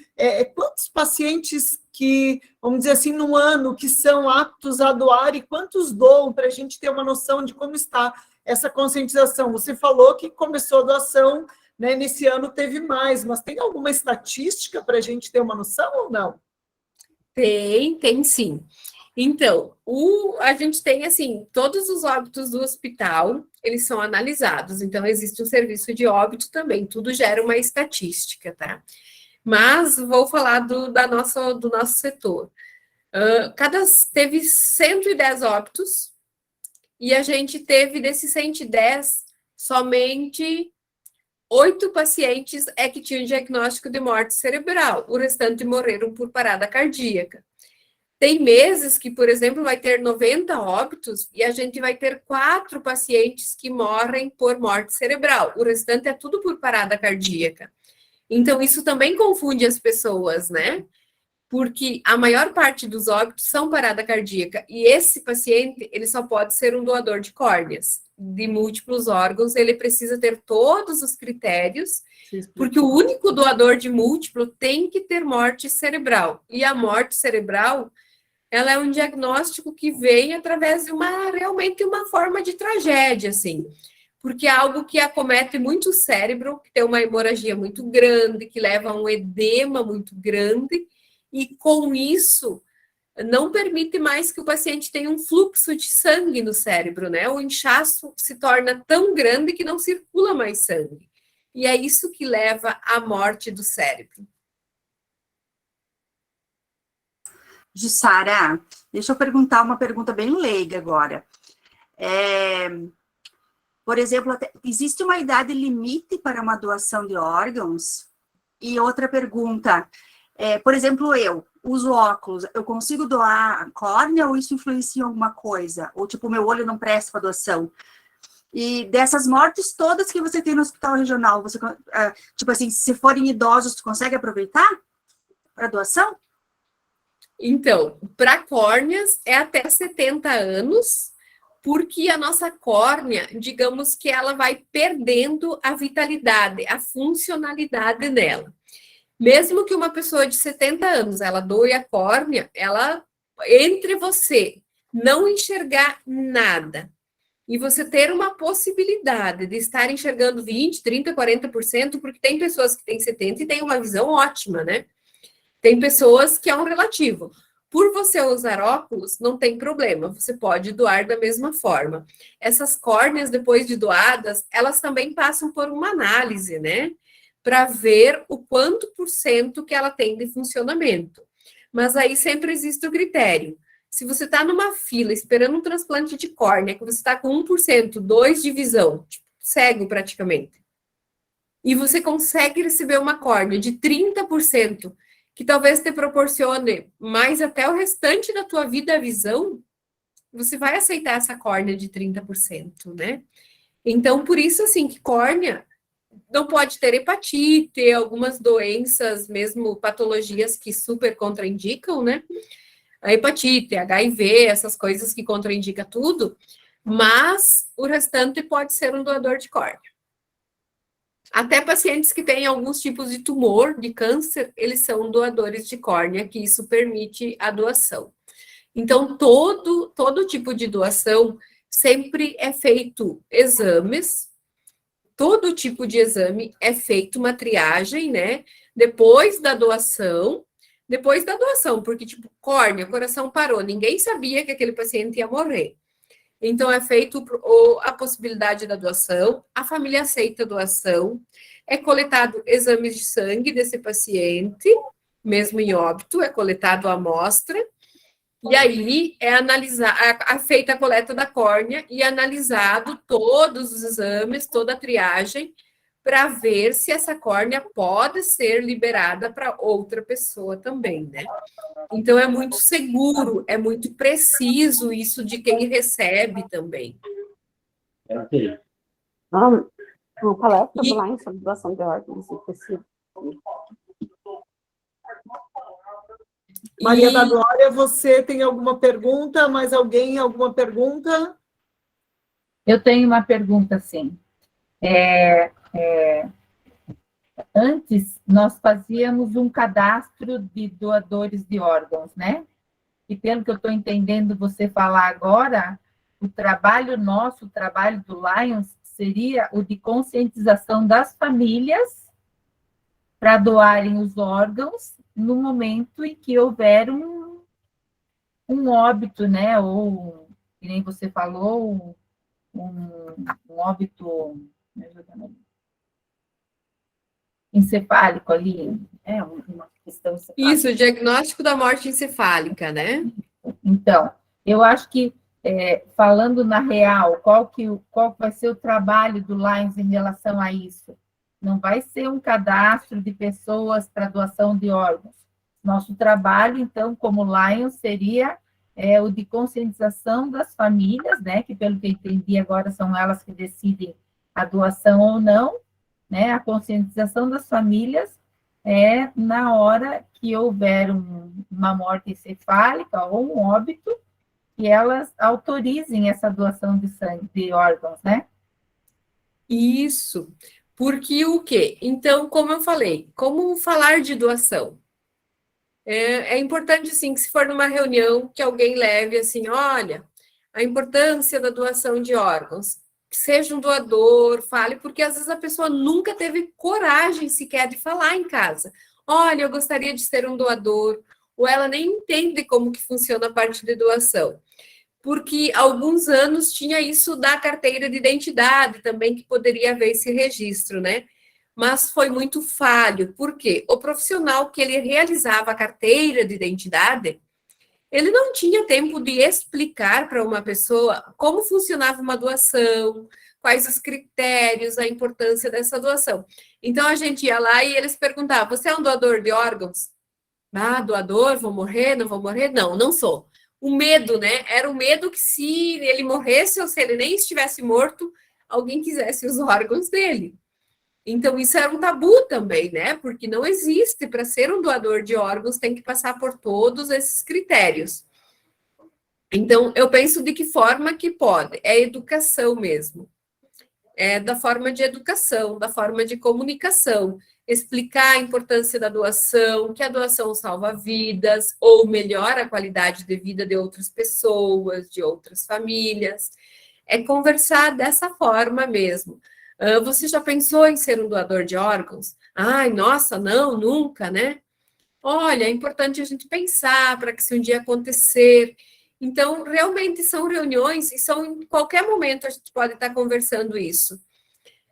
Quantos pacientes que, vamos dizer assim, no ano, que são aptos a doar e quantos doam, para a gente ter uma noção de como está essa conscientização? Você falou que começou a doação, né, nesse ano teve mais, mas tem alguma estatística para a gente ter uma noção ou não? Tem sim. Então, a gente tem, assim, todos os óbitos do hospital, eles são analisados. Então, existe um serviço de óbito também. Tudo gera uma estatística, tá? Mas vou falar do nosso setor. Teve 110 óbitos e a gente teve, desses 110, somente 8 pacientes que tinham diagnóstico de morte cerebral. O restante morreram por parada cardíaca. Tem meses que, por exemplo, vai ter 90 óbitos e a gente vai ter 4 pacientes que morrem por morte cerebral. O restante é tudo por parada cardíaca. Então, isso também confunde as pessoas, né? Porque a maior parte dos óbitos são parada cardíaca. E esse paciente, ele só pode ser um doador de córneas, de múltiplos órgãos. Ele precisa ter todos os critérios, porque o único doador de múltiplo tem que ter morte cerebral. E a morte cerebral, ela é um diagnóstico que vem através de realmente uma forma de tragédia, assim, porque é algo que acomete muito o cérebro, que tem uma hemorragia muito grande, que leva a um edema muito grande, e com isso não permite mais que o paciente tenha um fluxo de sangue no cérebro, né? O inchaço se torna tão grande que não circula mais sangue. E é isso que leva à morte do cérebro. Jussara, deixa eu perguntar uma pergunta bem leiga agora. Por exemplo, existe uma idade limite para uma doação de órgãos? E outra pergunta, por exemplo, eu uso óculos, eu consigo doar a córnea ou isso influencia em alguma coisa? Ou, tipo, meu olho não presta para doação? E dessas mortes todas que você tem no hospital regional, você, tipo assim, se forem idosos, tu consegue aproveitar para doação? Então, para córneas é até 70 anos, porque a nossa córnea, digamos que ela vai perdendo a vitalidade, a funcionalidade dela. Mesmo que uma pessoa de 70 anos, ela doe a córnea, ela, entre você não enxergar nada e você ter uma possibilidade de estar enxergando 20, 30, 40%, porque tem pessoas que têm 70 e têm uma visão ótima, né? Tem pessoas que é um relativo. Por você usar óculos, não tem problema, você pode doar da mesma forma. Essas córneas, depois de doadas, elas também passam por uma análise, né? Para ver o quanto por cento que ela tem de funcionamento. Mas aí sempre existe o critério. Se você está numa fila esperando um transplante de córnea, que você está com 1%, 2% de visão, tipo, cego praticamente, e você consegue receber uma córnea de 30%, que talvez te proporcione mais até o restante da tua vida a visão, você vai aceitar essa córnea de 30%, né? Então, por isso, assim, que córnea não pode ter hepatite, algumas doenças, mesmo patologias que super contraindicam, né? A hepatite, HIV, essas coisas que contraindicam tudo, mas o restante pode ser um doador de córnea. Até pacientes que têm alguns tipos de tumor, de câncer, eles são doadores de córnea, que isso permite a doação. Então, todo tipo de doação sempre é feito exames, todo tipo de exame é feito uma triagem, né? Depois da doação, porque, tipo, córnea, coração parou, ninguém sabia que aquele paciente ia morrer. Então, é feito a possibilidade da doação, a família aceita a doação, é coletado exames de sangue desse paciente, mesmo em óbito, é coletado a amostra, e aí é feita a coleta da córnea e analisado todos os exames, toda a triagem, para ver se essa córnea pode ser liberada para outra pessoa também, né? Então, é muito seguro, é muito preciso isso de quem recebe também. Uma palestra do Lions sobre doação de órgãos, inclusive. Maria da Glória, você tem alguma pergunta? Mais alguém, alguma pergunta? Eu tenho uma pergunta, sim. Antes, nós fazíamos um cadastro de doadores de órgãos, né? E pelo que eu estou entendendo você falar agora, o trabalho nosso, o trabalho do Lions, seria o de conscientização das famílias para doarem os órgãos no momento em que houver um óbito, né? Ou, que nem você falou, um óbito encefálico ali, uma questão encefálica. Isso, o diagnóstico da morte encefálica, né? Então, eu acho que, falando na real, qual vai ser o trabalho do Lions em relação a isso? Não vai ser um cadastro de pessoas para doação de órgãos. Nosso trabalho, então, como Lions, seria o de conscientização das famílias, né? Que, pelo que eu entendi, agora são elas que decidem a doação ou não, né? A conscientização das famílias na hora que houver uma morte encefálica ou um óbito, que elas autorizem essa doação de sangue, de órgãos, né? Isso. Porque o quê? Então, como eu falei, como falar de doação? É importante, sim, que se for numa reunião, que alguém leve assim, olha, a importância da doação de órgãos. Que seja um doador, fale, porque às vezes a pessoa nunca teve coragem sequer de falar em casa. Olha, eu gostaria de ser um doador, ou ela nem entende como que funciona a parte de doação. Porque há alguns anos tinha isso da carteira de identidade também, que poderia haver esse registro, né? Mas foi muito falho, porque o profissional que ele realizava a carteira de identidade, ele não tinha tempo de explicar para uma pessoa como funcionava uma doação, quais os critérios, a importância dessa doação. Então, a gente ia lá e eles perguntavam, você é um doador de órgãos? Ah, doador, vou morrer, não vou morrer? Não, não sou. O medo, né? Era o medo que se ele morresse ou se ele nem estivesse morto, alguém quisesse os órgãos dele. Então, isso era um tabu também, né? Porque não existe, para ser um doador de órgãos, tem que passar por todos esses critérios. Então, eu penso de que forma que pode? É educação mesmo. É da forma de educação, da forma de comunicação. Explicar a importância da doação, que a doação salva vidas, ou melhora a qualidade de vida de outras pessoas, de outras famílias. É conversar dessa forma mesmo. Você já pensou em ser um doador de órgãos? Ai, nossa, não, nunca, né? Olha, é importante a gente pensar para que se um dia acontecer. Então, realmente são reuniões e são em qualquer momento a gente pode estar conversando isso.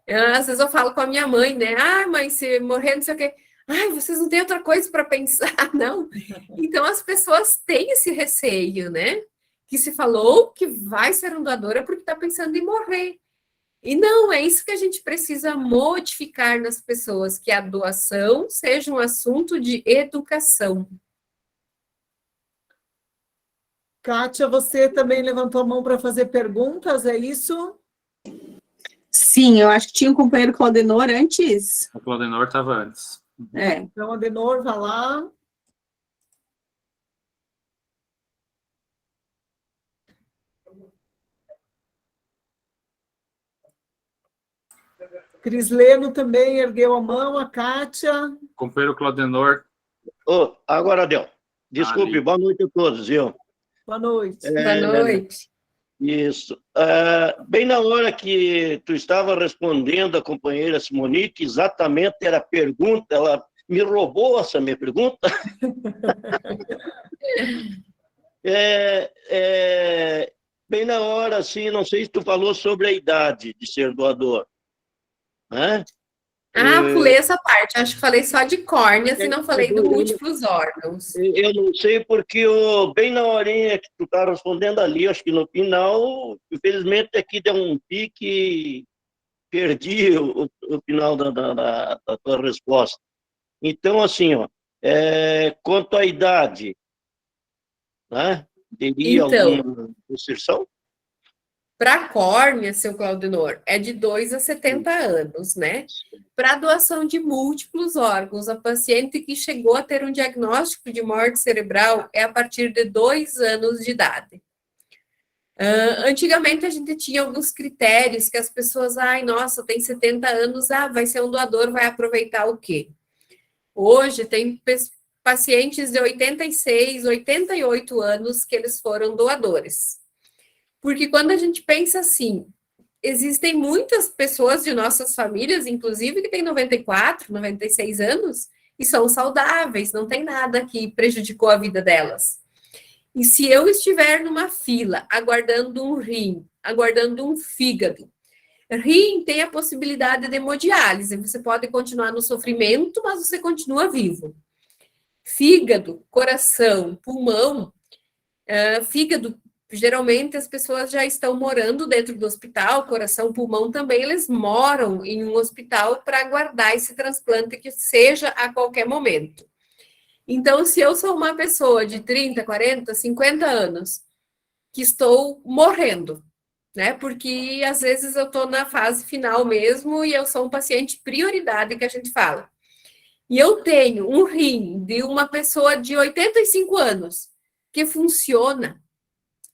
Às vezes eu falo com a minha mãe, né? Ah, mãe, se morrer, não sei o quê. Ai, vocês não têm outra coisa para pensar, não? Então, as pessoas têm esse receio, né? Que se falou que vai ser um doador é porque está pensando em morrer. E não, é isso que a gente precisa modificar nas pessoas, que a doação seja um assunto de educação. Kátia, você também levantou a mão para fazer perguntas, é isso? Sim, eu acho que tinha um companheiro Claudenor antes. O Claudenor estava antes. É. Então, Adenor, vai lá. Crisleno também ergueu a mão, a Kátia. Companheiro Claudenor. Oh, agora deu. Desculpe, Ali. boa noite a todos, viu? Boa noite. Boa noite. Isso. Bem na hora que tu estava respondendo a companheira Simonique, exatamente era a pergunta, ela me roubou essa minha pergunta. Bem na hora, assim, não sei se tu falou sobre a idade de ser doador, né? Pulei essa parte. Acho que falei só de córneas e não falei do múltiplos órgãos. Eu não sei porque bem na horinha que tu está respondendo ali, acho que no final, infelizmente aqui deu um pique, perdi o final da tua resposta. Então, assim, ó, quanto à idade, né? Teria Então, alguma restrição? para córnea, seu Claudenor, é de 2 a 70 anos, né? Para doação de múltiplos órgãos, a paciente que chegou a ter um diagnóstico de morte cerebral é a partir de 2 anos de idade. Antigamente a gente tinha alguns critérios que as pessoas, nossa, tem 70 anos, vai ser um doador, vai aproveitar o quê? Hoje tem pacientes de 86, 88 anos que eles foram doadores. Porque quando a gente pensa assim, existem muitas pessoas de nossas famílias, inclusive, que têm 94, 96 anos e são saudáveis, não tem nada que prejudicou a vida delas. E se eu estiver numa fila, aguardando um rim, aguardando um fígado, rim tem a possibilidade de hemodiálise, você pode continuar no sofrimento, mas você continua vivo. Fígado, coração, pulmão, fígado, geralmente as pessoas já estão morando dentro do hospital, coração, pulmão também, eles moram em um hospital para aguardar esse transplante que seja a qualquer momento. Então, se eu sou uma pessoa de 30, 40, 50 anos, que estou morrendo, né? Porque às vezes eu estou na fase final mesmo e eu sou um paciente prioridade que a gente fala. E eu tenho um rim de uma pessoa de 85 anos que funciona,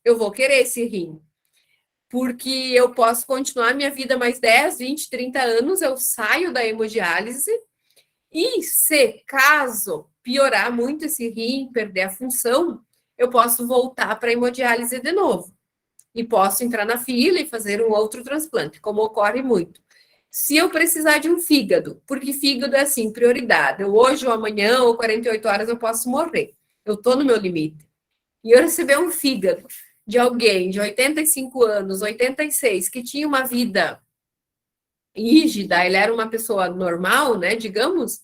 eu vou querer esse rim. Porque eu posso continuar minha vida mais 10, 20, 30 anos, eu saio da hemodiálise e se caso piorar muito esse rim, perder a função, eu posso voltar para a hemodiálise de novo. E posso entrar na fila e fazer um outro transplante, como ocorre muito. Se eu precisar de um fígado, porque fígado é assim, prioridade. Hoje ou amanhã ou 48 horas eu posso morrer. Eu estou no meu limite. E eu receber um fígado de alguém de 85 anos, 86, que tinha uma vida rígida, ele era uma pessoa normal, né, digamos,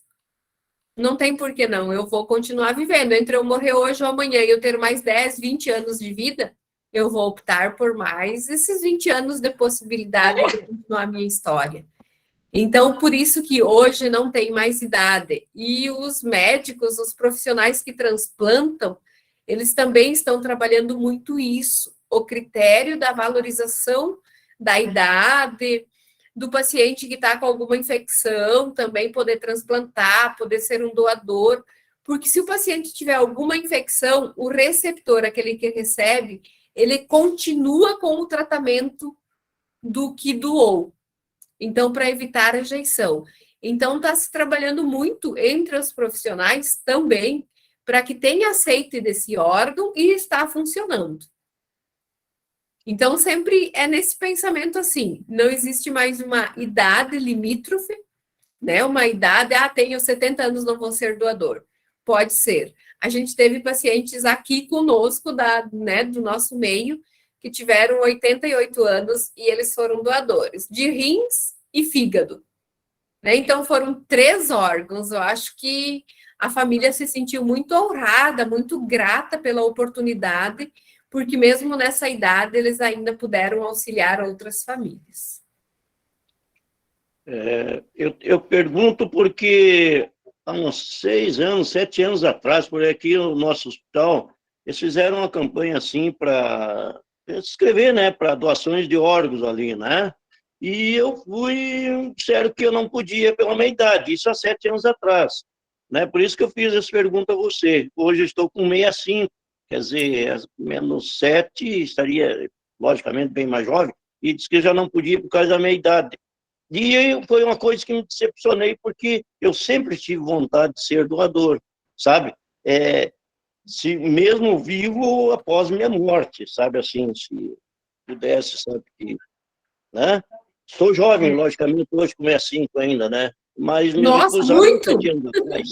não tem por que não, eu vou continuar vivendo. Entre eu morrer hoje ou amanhã e eu ter mais 10, 20 anos de vida, eu vou optar por mais esses 20 anos de possibilidade de continuar a minha história. Então, por isso que hoje não tem mais idade. E os médicos, os profissionais que transplantam, eles também estão trabalhando muito isso, o critério da valorização da idade, do paciente que está com alguma infecção, também poder transplantar, poder ser um doador, porque se o paciente tiver alguma infecção, o receptor, aquele que recebe, ele continua com o tratamento do que doou. Então, para evitar a rejeição. Então, está se trabalhando muito entre os profissionais também, para que tenha aceite desse órgão e está funcionando. Então, sempre é nesse pensamento assim, não existe mais uma idade limítrofe, né? Uma idade, tenho 70 anos, não vou ser doador. Pode ser. A gente teve pacientes aqui conosco, do nosso meio, que tiveram 88 anos e eles foram doadores de rins e fígado. Né? Então, foram 3 órgãos. Eu acho que a família se sentiu muito honrada, muito grata pela oportunidade, porque mesmo nessa idade eles ainda puderam auxiliar outras famílias. Eu pergunto porque há uns 6 anos, 7 anos atrás, por aqui no nosso hospital, eles fizeram uma campanha assim para escrever, né, para doações de órgãos ali, né? e eu fui, disseram que eu não podia pela minha idade, isso há 7 anos atrás, né? Por isso que eu fiz essa pergunta a você. Hoje eu estou com 65, quer dizer, menos 7, estaria, logicamente, bem mais jovem, e disse que eu já não podia por causa da minha idade. E foi uma coisa que me decepcionei, porque eu sempre tive vontade de ser doador, sabe? Se mesmo vivo após minha morte, sabe, assim, se pudesse, sabe, que, né? Sou jovem, logicamente, hoje com 65 ainda, né? Mas me Nossa, recusaram muito! 7 anos atrás.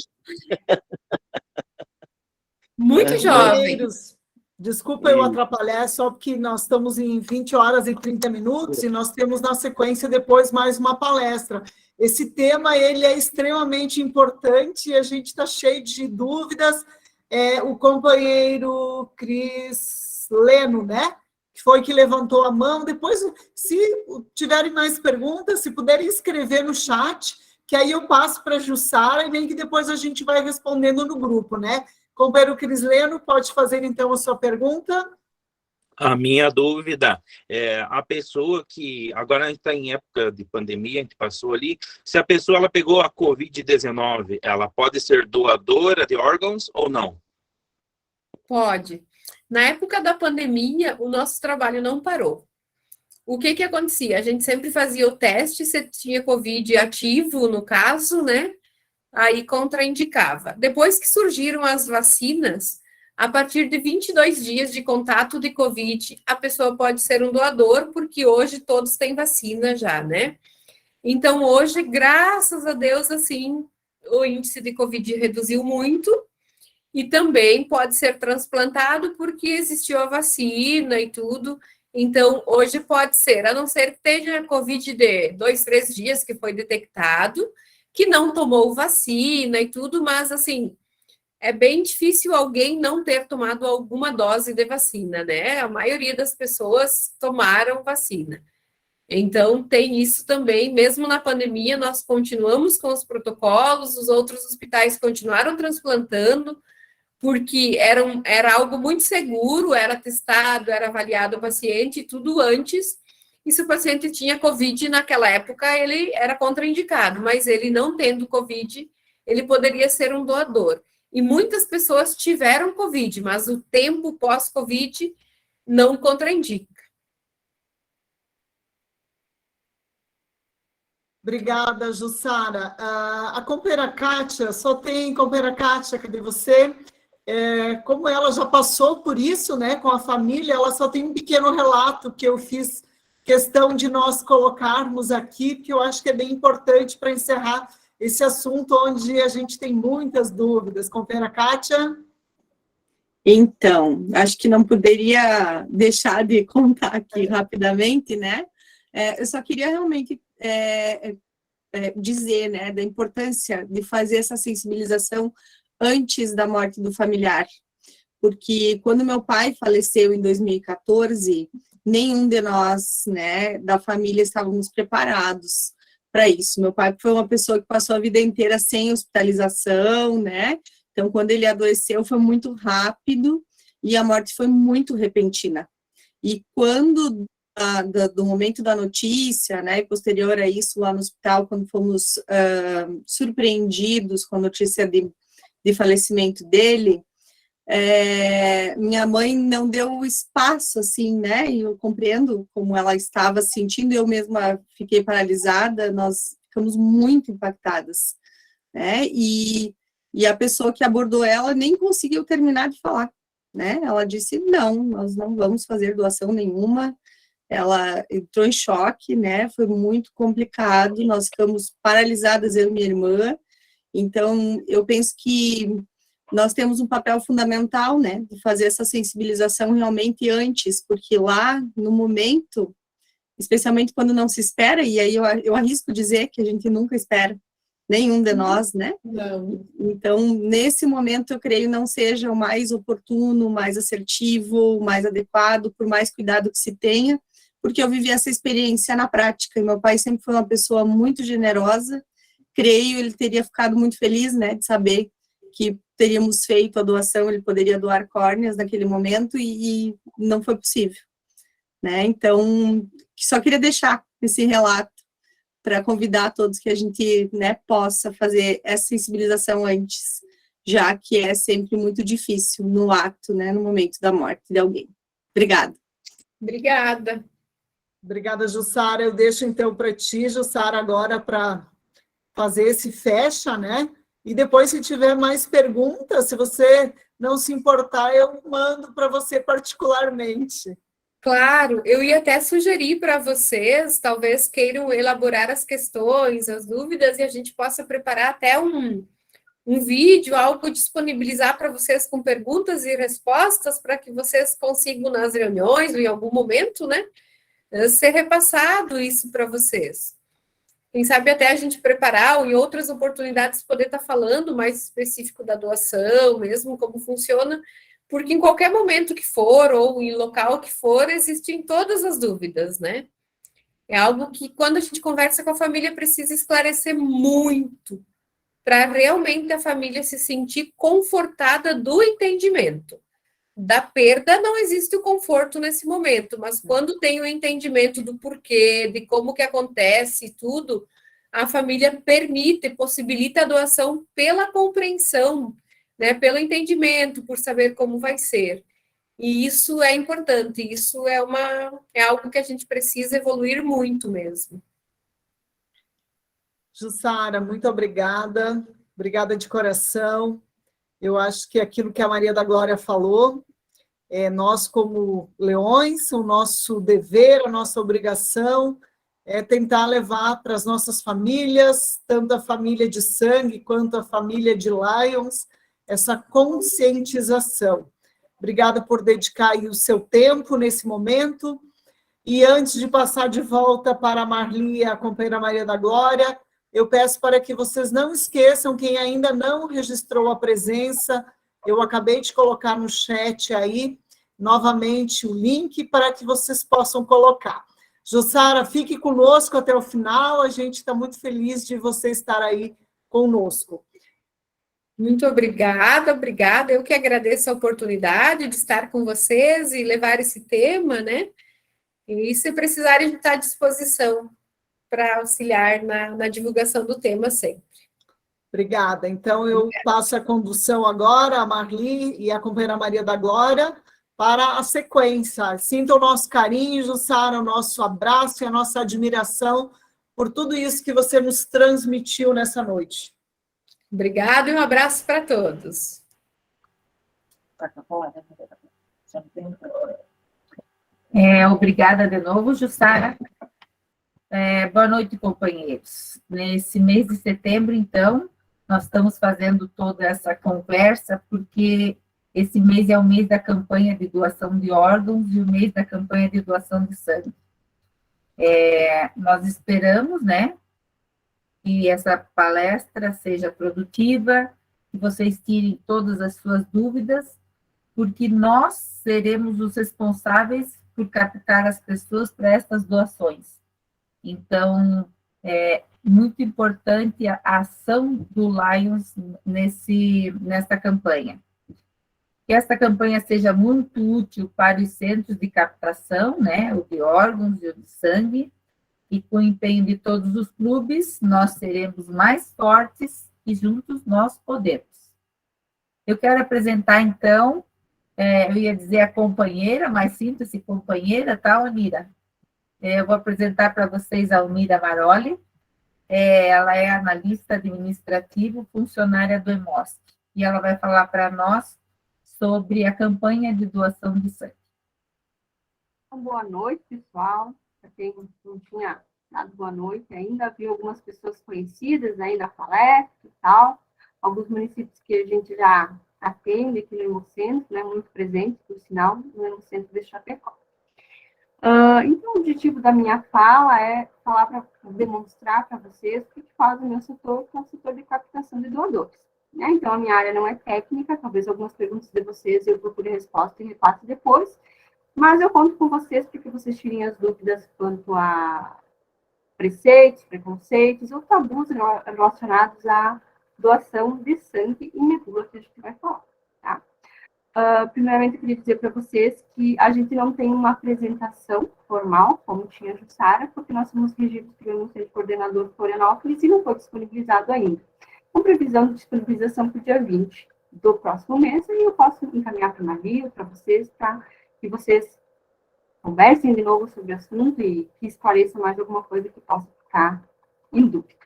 Muito jovem. Companheiros, desculpa eu atrapalhar, só porque nós estamos em 20 horas e 30 minutos e nós temos na sequência depois mais uma palestra. Esse tema ele é extremamente importante e a gente está cheio de dúvidas. O companheiro Cris Leno, né? Que foi que levantou a mão. Depois, se tiverem mais perguntas, se puderem escrever no chat, que aí eu passo para a Jussara e nem que depois a gente vai respondendo no grupo, né? Companheiro Cris Leno, pode fazer então a sua pergunta? A minha dúvida é a pessoa que, agora a gente está em época de pandemia, a gente passou ali, se a pessoa ela pegou a Covid-19, ela pode ser doadora de órgãos ou não? Pode. Na época da pandemia, o nosso trabalho não parou. O que acontecia? A gente sempre fazia o teste, se tinha Covid ativo, no caso, né? Aí contraindicava. Depois que surgiram as vacinas, a partir de 22 dias de contato de Covid, a pessoa pode ser um doador, porque hoje todos têm vacina já, né? Então, hoje, graças a Deus, assim, o índice de Covid reduziu muito e também pode ser transplantado porque existiu a vacina e tudo. Então, hoje pode ser, a não ser que tenha Covid de 2, 3 dias que foi detectado, que não tomou vacina e tudo, mas, assim, é bem difícil alguém não ter tomado alguma dose de vacina, né? A maioria das pessoas tomaram vacina. Então, tem isso também, mesmo na pandemia, nós continuamos com os protocolos, os outros hospitais continuaram transplantando, porque era algo muito seguro, era testado, era avaliado o paciente, tudo antes, e se o paciente tinha Covid naquela época, ele era contraindicado, mas ele não tendo Covid, ele poderia ser um doador. E muitas pessoas tiveram Covid, mas o tempo pós-Covid não contraindica. Obrigada, Jussara. A companheira Kátia, só tem companheira Kátia, cadê você? Como ela já passou por isso, né, com a família, ela só tem um pequeno relato que eu fiz questão de nós colocarmos aqui, que eu acho que é bem importante para encerrar esse assunto onde a gente tem muitas dúvidas. Companheira Kátia? Então, acho que não poderia deixar de contar aqui rapidamente, né? Eu só queria realmente dizer, né, da importância de fazer essa sensibilização antes da morte do familiar, porque quando meu pai faleceu em 2014, nenhum de nós, né, da família estávamos preparados para isso. Meu pai foi uma pessoa que passou a vida inteira sem hospitalização, né, então quando ele adoeceu foi muito rápido e a morte foi muito repentina. E quando do momento da notícia, né, e posterior a isso lá no hospital, quando fomos surpreendidos com a notícia de falecimento dele, minha mãe não deu espaço, assim, né, e eu compreendo como ela estava sentindo, eu mesma fiquei paralisada, nós ficamos muito impactadas, né, e a pessoa que abordou ela nem conseguiu terminar de falar, né, ela disse, não, nós não vamos fazer doação nenhuma. Ela entrou em choque, né, foi muito complicado, nós ficamos paralisadas, eu e minha irmã. Então, eu penso que nós temos um papel fundamental, né, de fazer essa sensibilização realmente antes, porque lá, no momento, especialmente quando não se espera, e aí eu arrisco dizer que a gente nunca espera, nenhum de nós, né? Não. Então, nesse momento, eu creio não seja o mais oportuno, mais assertivo, mais adequado, por mais cuidado que se tenha, porque eu vivi essa experiência na prática, e meu pai sempre foi uma pessoa muito generosa, creio, ele teria ficado muito feliz, né, de saber que teríamos feito a doação, ele poderia doar córneas naquele momento, e não foi possível, né, então, só queria deixar esse relato, para convidar todos que a gente, né, possa fazer essa sensibilização antes, já que é sempre muito difícil no ato, né, no momento da morte de alguém. Obrigada. Obrigada. Obrigada, Jussara. Eu deixo, então, para ti, Jussara, agora para fazer esse fecha, né? E depois, se tiver mais perguntas, se você não se importar, eu mando para você particularmente. Claro, eu ia até sugerir para vocês, talvez queiram elaborar as questões, as dúvidas, e a gente possa preparar até um vídeo, algo disponibilizar para vocês com perguntas e respostas, para que vocês consigam nas reuniões, ou em algum momento, né, ser repassado isso para vocês. Quem sabe até a gente preparar, ou em outras oportunidades, poder estar falando mais específico da doação, mesmo como funciona, porque em qualquer momento que for, ou em local que for, existem todas as dúvidas, né? É algo que, quando a gente conversa com a família, precisa esclarecer muito, para realmente a família se sentir confortada do entendimento. Da perda não existe o conforto nesse momento, mas quando tem o entendimento do porquê, de como que acontece e tudo, a família permite, possibilita a doação pela compreensão, né, pelo entendimento, por saber como vai ser. E isso é importante, isso é algo que a gente precisa evoluir muito mesmo. Jussara, muito obrigada. Obrigada de coração. Eu acho que aquilo que a Maria da Glória falou, nós, como leões, o nosso dever, a nossa obrigação é tentar levar para as nossas famílias, tanto a família de sangue quanto a família de Lions, essa conscientização. Obrigada por dedicar aí o seu tempo nesse momento. E antes de passar de volta para a Marli e a companheira Maria da Glória, eu peço para que vocês não esqueçam, quem ainda não registrou a presença, eu acabei de colocar no chat aí, novamente, o link para que vocês possam colocar. Jussara, fique conosco até o final, a gente está muito feliz de você estar aí conosco. Muito obrigada, obrigada. Eu que agradeço a oportunidade de estar com vocês e levar esse tema, né? E se precisarem, a gente está à disposição para auxiliar na divulgação do tema sempre. Obrigada. Então, eu passo a condução agora, a Marli e a companheira Maria da Glória, para a sequência. Sinta o nosso carinho, Jussara, o nosso abraço e a nossa admiração por tudo isso que você nos transmitiu nessa noite. Obrigada e um abraço para todos. Obrigada de novo, Jussara. Boa noite, companheiros. Nesse mês de setembro, então, nós estamos fazendo toda essa conversa, porque esse mês é o mês da campanha de doação de órgãos e o mês da campanha de doação de sangue. Nós esperamos, né, que essa palestra seja produtiva, que vocês tirem todas as suas dúvidas, porque nós seremos os responsáveis por captar as pessoas para essas doações. Então, é muito importante a ação do Lions nessa campanha. Que essa campanha seja muito útil para os centros de captação, né, o de órgãos e o de sangue, e com o empenho de todos os clubes, nós seremos mais fortes e juntos nós podemos. Eu quero apresentar, então, eu ia dizer a companheira, mas sinta-se companheira, tá, Almira? Eu vou apresentar para vocês a Almira Maroli. Ela é analista administrativo, funcionária do EMOSC, e ela vai falar para nós sobre a campanha de doação de sangue. Boa noite, pessoal. Para quem não tinha dado boa noite ainda, vi algumas pessoas conhecidas aí da palestra e tal, alguns municípios que a gente já atende aqui no Hemocentro, né, muito presente, por sinal, no Hemocentro de Chapecó. Então, o objetivo da minha fala é falar para demonstrar para vocês o que faz o meu setor, que é o setor de captação de doadores. Né? Então, a minha área não é técnica, talvez algumas perguntas de vocês eu procure resposta e repasse depois, mas eu conto com vocês para que vocês tirem as dúvidas quanto a preceitos, preconceitos ou tabus relacionados à doação de sangue e medula que a gente vai falar. Tá? Primeiramente, eu queria dizer para vocês que a gente não tem uma apresentação formal, como tinha a Jussara, porque nós somos regidos pelo Centro Coordenador de Florianópolis e não foi disponibilizado ainda. Com previsão de disponibilização para o dia 20 do próximo mês, e eu posso encaminhar para a Maria, para vocês, para que vocês conversem de novo sobre o assunto e que esclareçam mais alguma coisa que possa ficar em dúvida.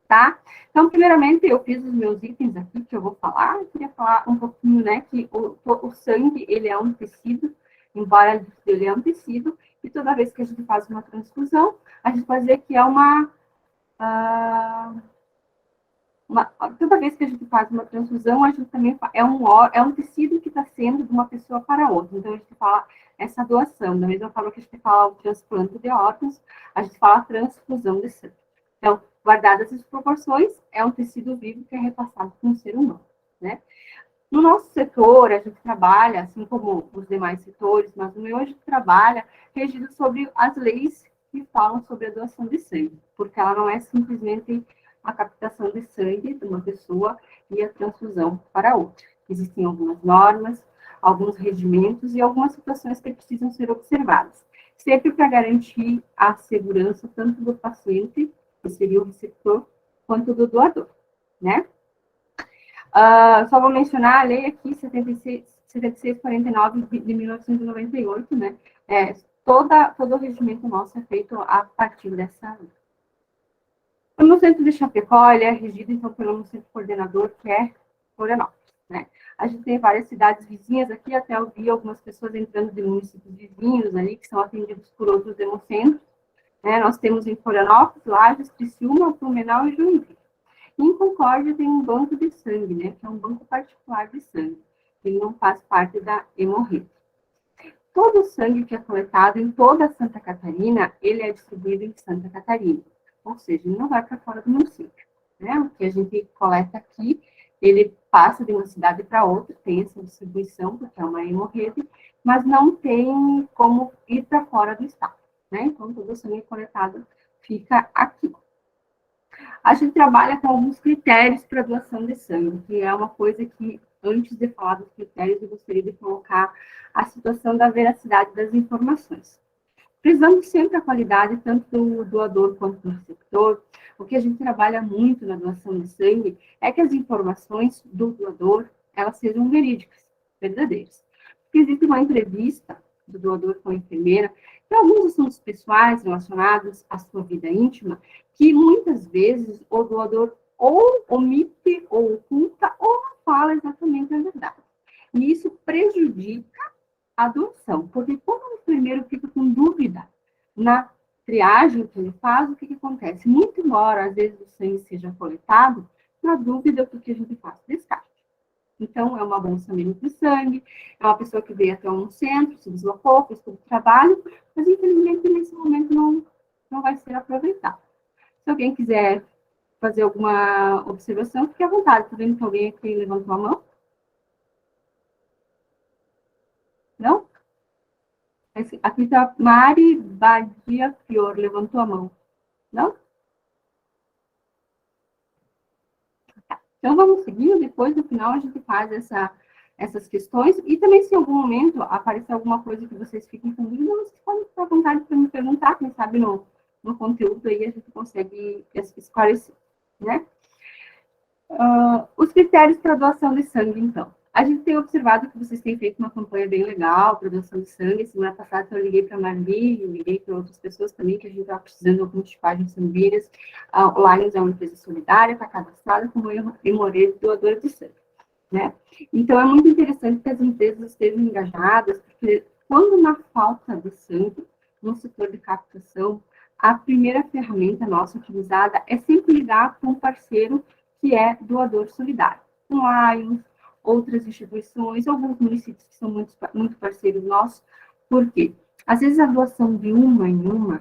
Tá? Então, primeiramente, eu fiz os meus itens aqui que eu vou falar. Eu queria falar um pouquinho, né, que o sangue, ele é um tecido, embora ele é um tecido, e toda vez que a gente faz uma transfusão, a gente pode dizer que é toda vez que a gente faz uma transfusão, a gente também é um tecido que está sendo de uma pessoa para outra. Então, a gente fala essa doação, da mesma forma que a gente fala o transplante de órgãos, a gente fala transfusão de sangue. Então, guardadas as proporções, é um tecido vivo que é repassado para um ser humano, né? No nosso setor, a gente trabalha, assim como os demais setores, mas no meu a gente trabalha regido sobre as leis que falam sobre a doação de sangue, porque ela não é simplesmente a captação de sangue de uma pessoa e a transfusão para outra. Existem algumas normas, alguns regimentos e algumas situações que precisam ser observadas, sempre para garantir a segurança tanto do paciente, que seria o receptor, quanto do doador, né? Só vou mencionar a lei aqui, 7649 de 1998, né? Todo o regimento nosso é feito a partir dessa lei. No centro de Chapecó, ele é regido, então, pelo centro coordenador, que é Florianópolis, né? A gente tem várias cidades vizinhas aqui, até eu vi algumas pessoas entrando de municípios vizinhos ali, que são atendidos por outros hemocentros, né? Nós temos em Florianópolis, Lages, Criciúma, Blumenau e Joinville. Em Concórdia tem um banco de sangue, né? Que é um banco particular de sangue. Ele não faz parte da hemorrede. Todo o sangue que é coletado em toda Santa Catarina, ele é distribuído em Santa Catarina. Ou seja, ele não vai para fora do município, né? O que a gente coleta aqui, ele passa de uma cidade para outra, tem essa distribuição, porque é uma hemorrede, mas não tem como ir para fora do estado, né? Então, todo o sangue coletado fica aqui. A gente trabalha com alguns critérios para doação de sangue, que é uma coisa que, antes de falar dos critérios, eu gostaria de colocar a situação da veracidade das informações. Precisamos sempre a qualidade, tanto do doador quanto do receptor. O que a gente trabalha muito na doação de sangue é que as informações do doador, elas sejam verídicas, verdadeiras. Porque existe uma entrevista do doador com a enfermeira, e alguns assuntos pessoais relacionados à sua vida íntima, que muitas vezes o doador ou omite, ou oculta, ou não fala exatamente a verdade. E isso prejudica a doação, porque quando o enfermeiro fica com dúvida na triagem que ele faz, o que acontece? Muito embora, às vezes, o sangue seja coletado, na dúvida, o que a gente faz? Descarte. Então, é um abolsamento de sangue, é uma pessoa que veio até um centro, se deslocou, fez todo o trabalho, mas, infelizmente, nesse momento não vai ser aproveitado. Se alguém quiser fazer alguma observação, fique à vontade. Estou vendo que alguém aqui levantou a mão. Não? Aqui está Mari Badia Fior, levantou a mão. Não? Tá. Então, vamos seguir. Depois, no final, a gente faz essas questões. E também, se em algum momento aparecer alguma coisa que vocês fiquem com dúvida, vocês podem ficar à vontade para me perguntar. Quem sabe no conteúdo aí a gente consegue esclarecer, né? Os critérios para doação de sangue, então. A gente tem observado que vocês têm feito uma campanha bem legal para doação de sangue. Semana passada eu liguei para a Marli, eu liguei para outras pessoas também, que a gente estava precisando de algumas tipagens sanguíneas. O Lions é uma empresa solidária, está cadastrada como hemorrede doadora de sangue, né? Então, é muito interessante que as empresas estejam engajadas, porque quando na falta de sangue, no setor de captação, a primeira ferramenta nossa utilizada é sempre ligar com um parceiro que é doador solidário. O Lions, outras instituições, alguns municípios que são muito parceiros nossos. Por quê? Às vezes a doação de uma em uma,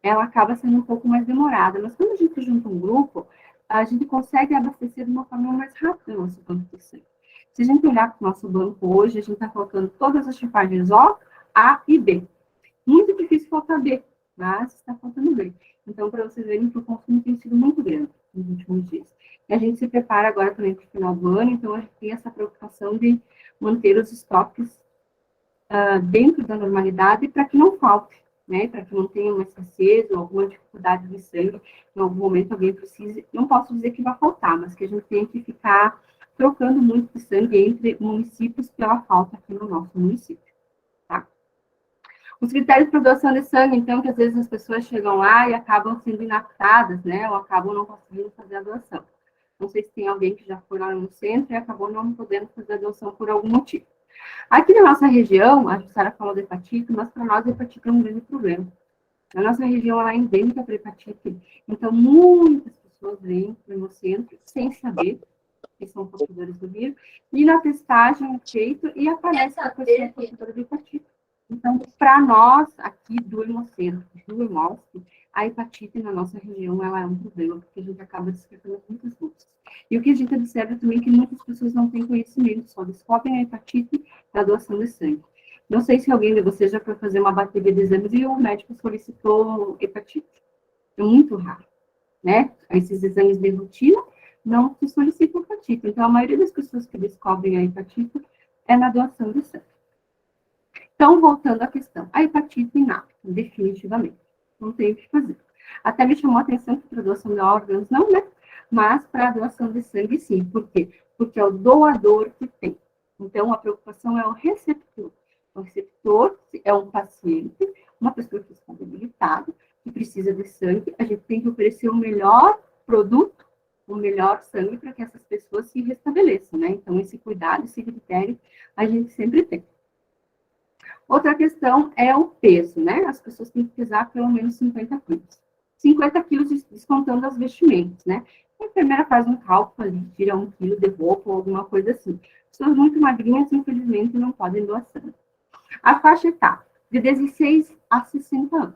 ela acaba sendo um pouco mais demorada, mas quando a gente junta um grupo, a gente consegue abastecer de uma forma mais rápida o nosso banco de sangue. Se a gente olhar para o nosso banco hoje, a gente está colocando todas as tipagens O, A e B. Muito difícil faltar B, mas está faltando B. Então, para vocês verem que o consumo tem sido muito grande nos últimos dias. E a gente se prepara agora também para o final do ano, então a gente tem essa preocupação de manter os estoques dentro da normalidade para que não falte, né, para que não tenha uma escassez ou alguma dificuldade de sangue, em algum momento alguém precise, não posso dizer que vai faltar, mas que a gente tem que ficar trocando muito de sangue entre municípios pela falta aqui no nosso município, tá? Os critérios para doação de sangue, então, que às vezes as pessoas chegam lá e acabam sendo inaptadas, né, ou acabam não conseguindo fazer a doação. Não sei se tem alguém que já foi lá no centro e acabou não podendo fazer a doação por algum motivo. Aqui na nossa região, a Jussara falou de hepatite, mas para nós a hepatite é um grande problema. A nossa região ela é endêmica para hepatite, então muitas pessoas vêm para o centro sem saber que são portadores do vírus, e na testagem é feito e aparece a pessoa portadora de hepatite. Então, para nós, aqui do Hemocentro, do Hemosp, a hepatite na nossa região ela é um problema, porque a gente acaba descartando muitas dúvidas. E o que a gente observa também é que muitas pessoas não têm conhecimento, só descobrem a hepatite da doação de sangue. Não sei se alguém de vocês já foi fazer uma bateria de exames e o médico solicitou hepatite. É muito raro, né? Esses exames de rotina não se solicitam hepatite. Então, a maioria das pessoas que descobrem a hepatite é na doação de sangue. Então, voltando à questão, a hepatite inapta, definitivamente. Não tem o que fazer. Até me chamou a atenção que para a doação de órgãos não, né? Mas para a doação de sangue, sim. Por quê? Porque é o doador que tem. Então, a preocupação é o receptor. O receptor é um paciente, uma pessoa que está debilitada, que precisa de sangue. A gente tem que oferecer o melhor produto, o melhor sangue para que essas pessoas se restabeleçam, né? Então, esse cuidado, esse critério, a gente sempre tem. Outra questão é o peso, né? As pessoas têm que pesar pelo menos 50 quilos. 50 quilos descontando as vestimentas, né? A enfermeira faz um cálculo ali, tira 1 quilo de roupa ou alguma coisa assim. Pessoas muito magrinhas, infelizmente, não podem doar sangue. A faixa etária, de 16 a 60 anos.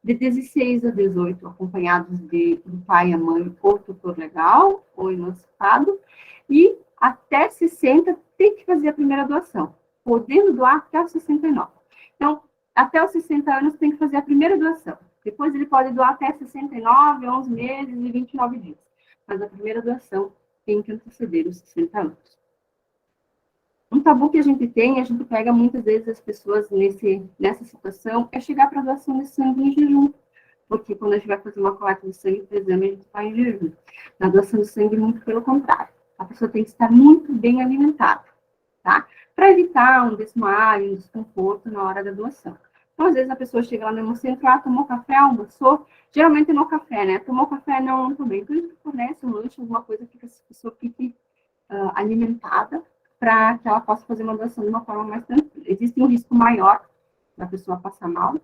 De 16 a 18, acompanhados do pai e a mãe, ou tutor legal, ou emancipado. E até 60, tem que fazer a primeira doação. Podendo doar até os 69. Então, até os 60 anos tem que fazer a primeira doação. Depois ele pode doar até 69, 11 meses e 29 dias. Mas a primeira doação tem que anteceder os 60 anos. Um tabu que a gente pega muitas vezes as pessoas nessa situação, é chegar para a doação de sangue em jejum. Porque quando a gente vai fazer uma coleta de sangue para exame, a gente vai em jejum. Na doação de sangue, muito pelo contrário. A pessoa tem que estar muito bem alimentada, tá? Para evitar um desmaio, um desconforto na hora da doação. Então, às vezes, a pessoa chega lá no Hemocentro, tomou café, almoçou, geralmente no café, né? Tomou café, não tomei. Então, a gente fornece um lanche, alguma coisa que a pessoa fique alimentada, para que ela possa fazer uma doação de uma forma mais tranquila. Existe um risco maior da pessoa passar mal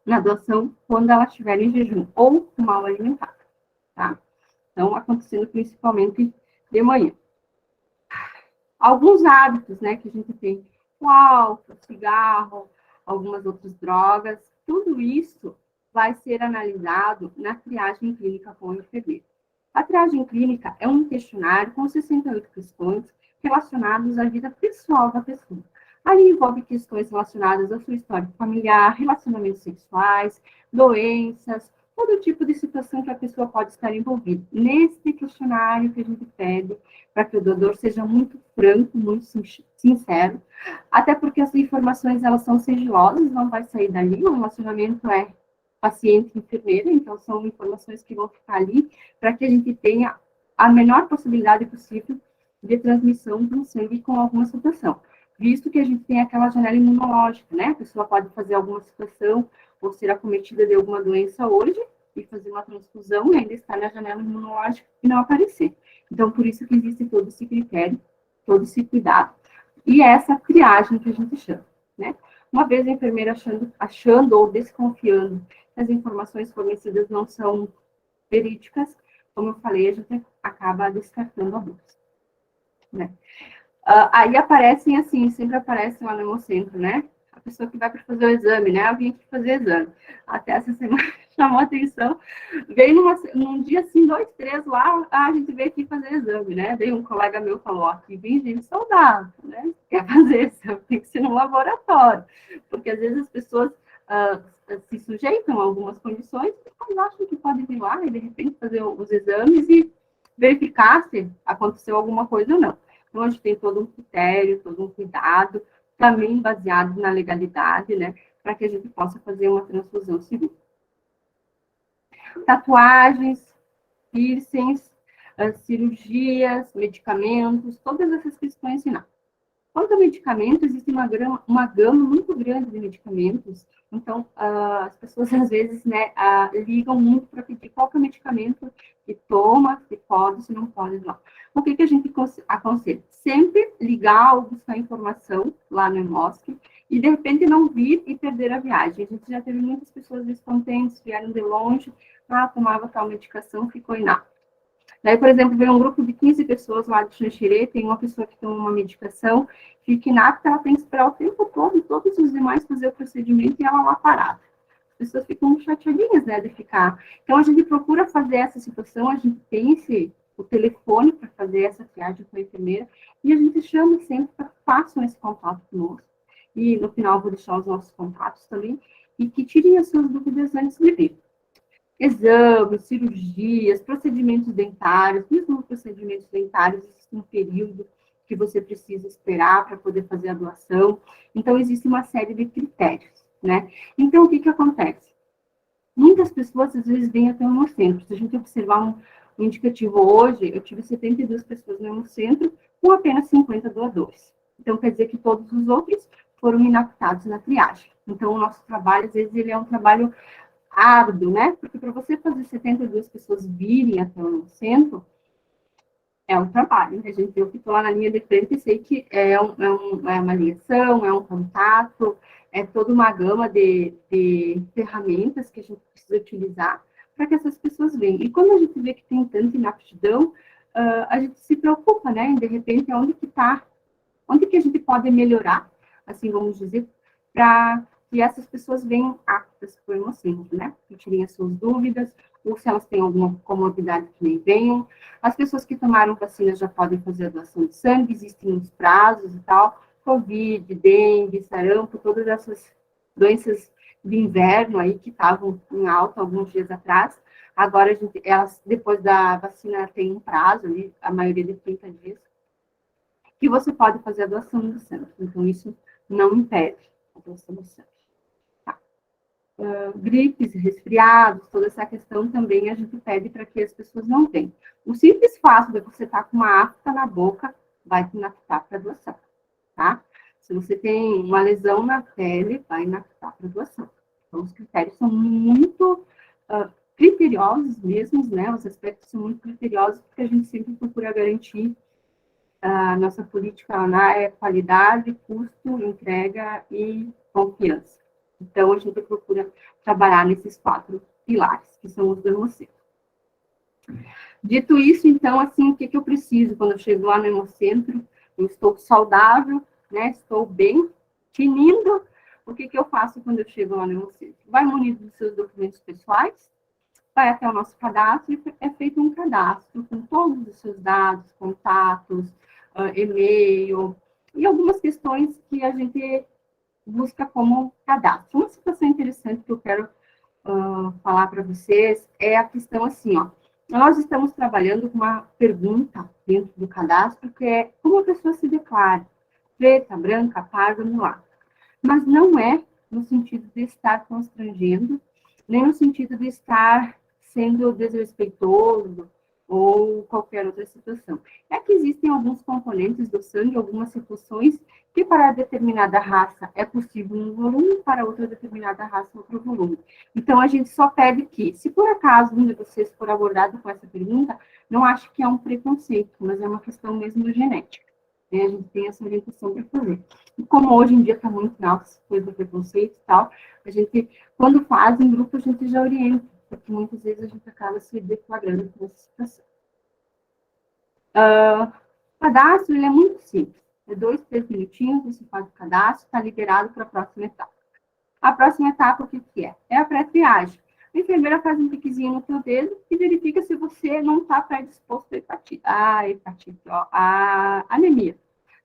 na doação quando ela estiver em jejum ou mal alimentada, tá? Então, acontecendo principalmente de manhã. Alguns hábitos, né, que a gente tem, o álcool, cigarro, algumas outras drogas, tudo isso vai ser analisado na triagem clínica com o enfermeiro. A triagem clínica é um questionário com 68 questões relacionadas à vida pessoal da pessoa. Aí envolve questões relacionadas ao seu histórico familiar, relacionamentos sexuais, doenças, todo tipo de situação que a pessoa pode estar envolvida. Nesse questionário que a gente pede, para que o doador seja muito franco, muito sincero, até porque as informações, elas são sigilosas, não vai sair dali, o relacionamento é paciente-enfermeira, então são informações que vão ficar ali, para que a gente tenha a menor possibilidade possível de transmissão do sangue com alguma situação. Visto que a gente tem aquela janela imunológica, né? A pessoa pode fazer alguma situação ou ser acometida de alguma doença hoje e fazer uma transfusão e ainda estar na janela imunológica e não aparecer. Então, por isso que existe todo esse critério, todo esse cuidado e essa triagem que a gente chama, né? Uma vez a enfermeira achando ou desconfiando que as informações fornecidas não são verídicas, como eu falei, a gente acaba descartando a bolsa, né? Aí aparecem assim, sempre aparecem lá no Hemocentro, né? A pessoa que vai para fazer o exame, né? Eu vim aqui fazer exame. Até essa semana chamou a atenção. Veio num dia assim, 2, 3 lá, a gente veio aqui fazer exame, né? Daí um colega meu falou, aqui vem gente saudável, né? Quer fazer exame, tem que ser no laboratório. Porque às vezes as pessoas se sujeitam a algumas condições, mas acham que pode vir lá e de repente fazer os exames e verificar se aconteceu alguma coisa ou não. Então, a gente tem todo um critério, todo um cuidado, também baseado na legalidade, né, para que a gente possa fazer uma transfusão segura. Tatuagens, piercings, cirurgias, medicamentos, todas essas questões finais. Quanto a medicamento, existe uma gama muito grande de medicamentos, então as pessoas às vezes, né, ligam muito para pedir qual que é o medicamento que toma, se pode, se não pode, não. O que a gente aconselha? Sempre ligar ou buscar informação lá no EMOSC e de repente não vir e perder a viagem. A gente já teve muitas pessoas descontentes, vieram de longe, tomava tal medicação, ficou inapta. Daí, por exemplo, veio um grupo de 15 pessoas lá de Xanxerê, tem uma pessoa que toma uma medicação, fica inapta, ela tem que esperar o tempo todo, todos os demais fazer o procedimento e ela lá parada. As pessoas ficam chateadinhas, né, de ficar. Então, a gente procura fazer essa situação, a gente tem o telefone para fazer essa triagem com a enfermeira, e a gente chama sempre para que façam esse contato conosco. E, no final, vou deixar os nossos contatos também, e que tirem as suas dúvidas antes de vir. Exames, cirurgias, procedimentos dentários, mesmo procedimentos dentários, existe um período que você precisa esperar para poder fazer a doação. Então, existe uma série de critérios, né? Então, o que acontece? Muitas pessoas, às vezes, vêm até o Hemocentro. Se a gente observar um indicativo hoje, eu tive 72 pessoas no Hemocentro com apenas 50 doadores. Então, quer dizer que todos os outros foram inaptados na triagem. Então, o nosso trabalho, às vezes, ele é um trabalho árduo, né? Porque para você fazer 72 pessoas virem até o centro, é um trabalho. A gente, eu fico lá na linha de frente e sei que é uma ligação, é um contato, é toda uma gama de ferramentas que a gente precisa utilizar para que essas pessoas venham. E quando a gente vê que tem tanta inaptidão, a gente se preocupa, né? De repente, onde que a gente pode melhorar, assim vamos dizer, para que essas pessoas venham aptas para o Hemocentro, né? Que tirem as suas dúvidas, ou se elas têm alguma comorbidade que nem venham. As pessoas que tomaram vacina já podem fazer a doação de sangue, existem uns prazos e tal, Covid, dengue, sarampo, todas essas doenças de inverno aí que estavam em alta alguns dias atrás. Agora, elas, depois da vacina, tem um prazo ali, a maioria de 30 dias, que você pode fazer a doação do sangue. Então, isso não impede a doação do sangue. Gripes, resfriados, toda essa questão também a gente pede para que as pessoas não tenham. O simples fato de você estar com uma afta na boca vai te inaptar para doação, tá? Se você tem uma lesão na pele, vai inaptar para doação. Então, os critérios são muito criteriosos mesmo, né? Os aspectos são muito criteriosos, porque a gente sempre procura garantir a nossa política lá é qualidade, custo, entrega e confiança. Então, a gente procura trabalhar nesses 4 pilares, que são os do Hemocentro. Dito isso, então, assim, o que eu preciso quando eu chego lá no Hemocentro? Eu estou saudável, né? Estou bem, tinindo. O que eu faço quando eu chego lá no Hemocentro? Vai munido dos seus documentos pessoais, vai até o nosso cadastro e é feito um cadastro com todos os seus dados, contatos, e-mail, e algumas questões que a gente busca como cadastro. Uma situação interessante que eu quero falar para vocês é a questão assim, ó. Nós estamos trabalhando com uma pergunta dentro do cadastro, que é como a pessoa se declara, preta, branca, parda, mulata. Mas não é no sentido de estar constrangendo, nem no sentido de estar sendo desrespeitoso ou qualquer outra situação. É que existem alguns componentes do sangue, algumas situações que para determinada raça é possível um volume, para outra determinada raça outro volume. Então, a gente só pede que, se por acaso um de vocês for abordado com essa pergunta, não acho que é um preconceito, mas é uma questão mesmo genética. Né? A gente tem essa orientação para fazer. E como hoje em dia está muito alto essa coisa do preconceito e tal, a gente, quando faz em grupo, a gente já orienta, porque muitas vezes a gente acaba se deflagrando com essa situação. O cadastro, ele é muito simples. É 2, 3 minutinhos, você faz o cadastro, está liberado para a próxima etapa. A próxima etapa, o que é? É a pré-triagem. A enfermeira faz um piquezinho no teu dedo e verifica se você não está predisposto a a anemia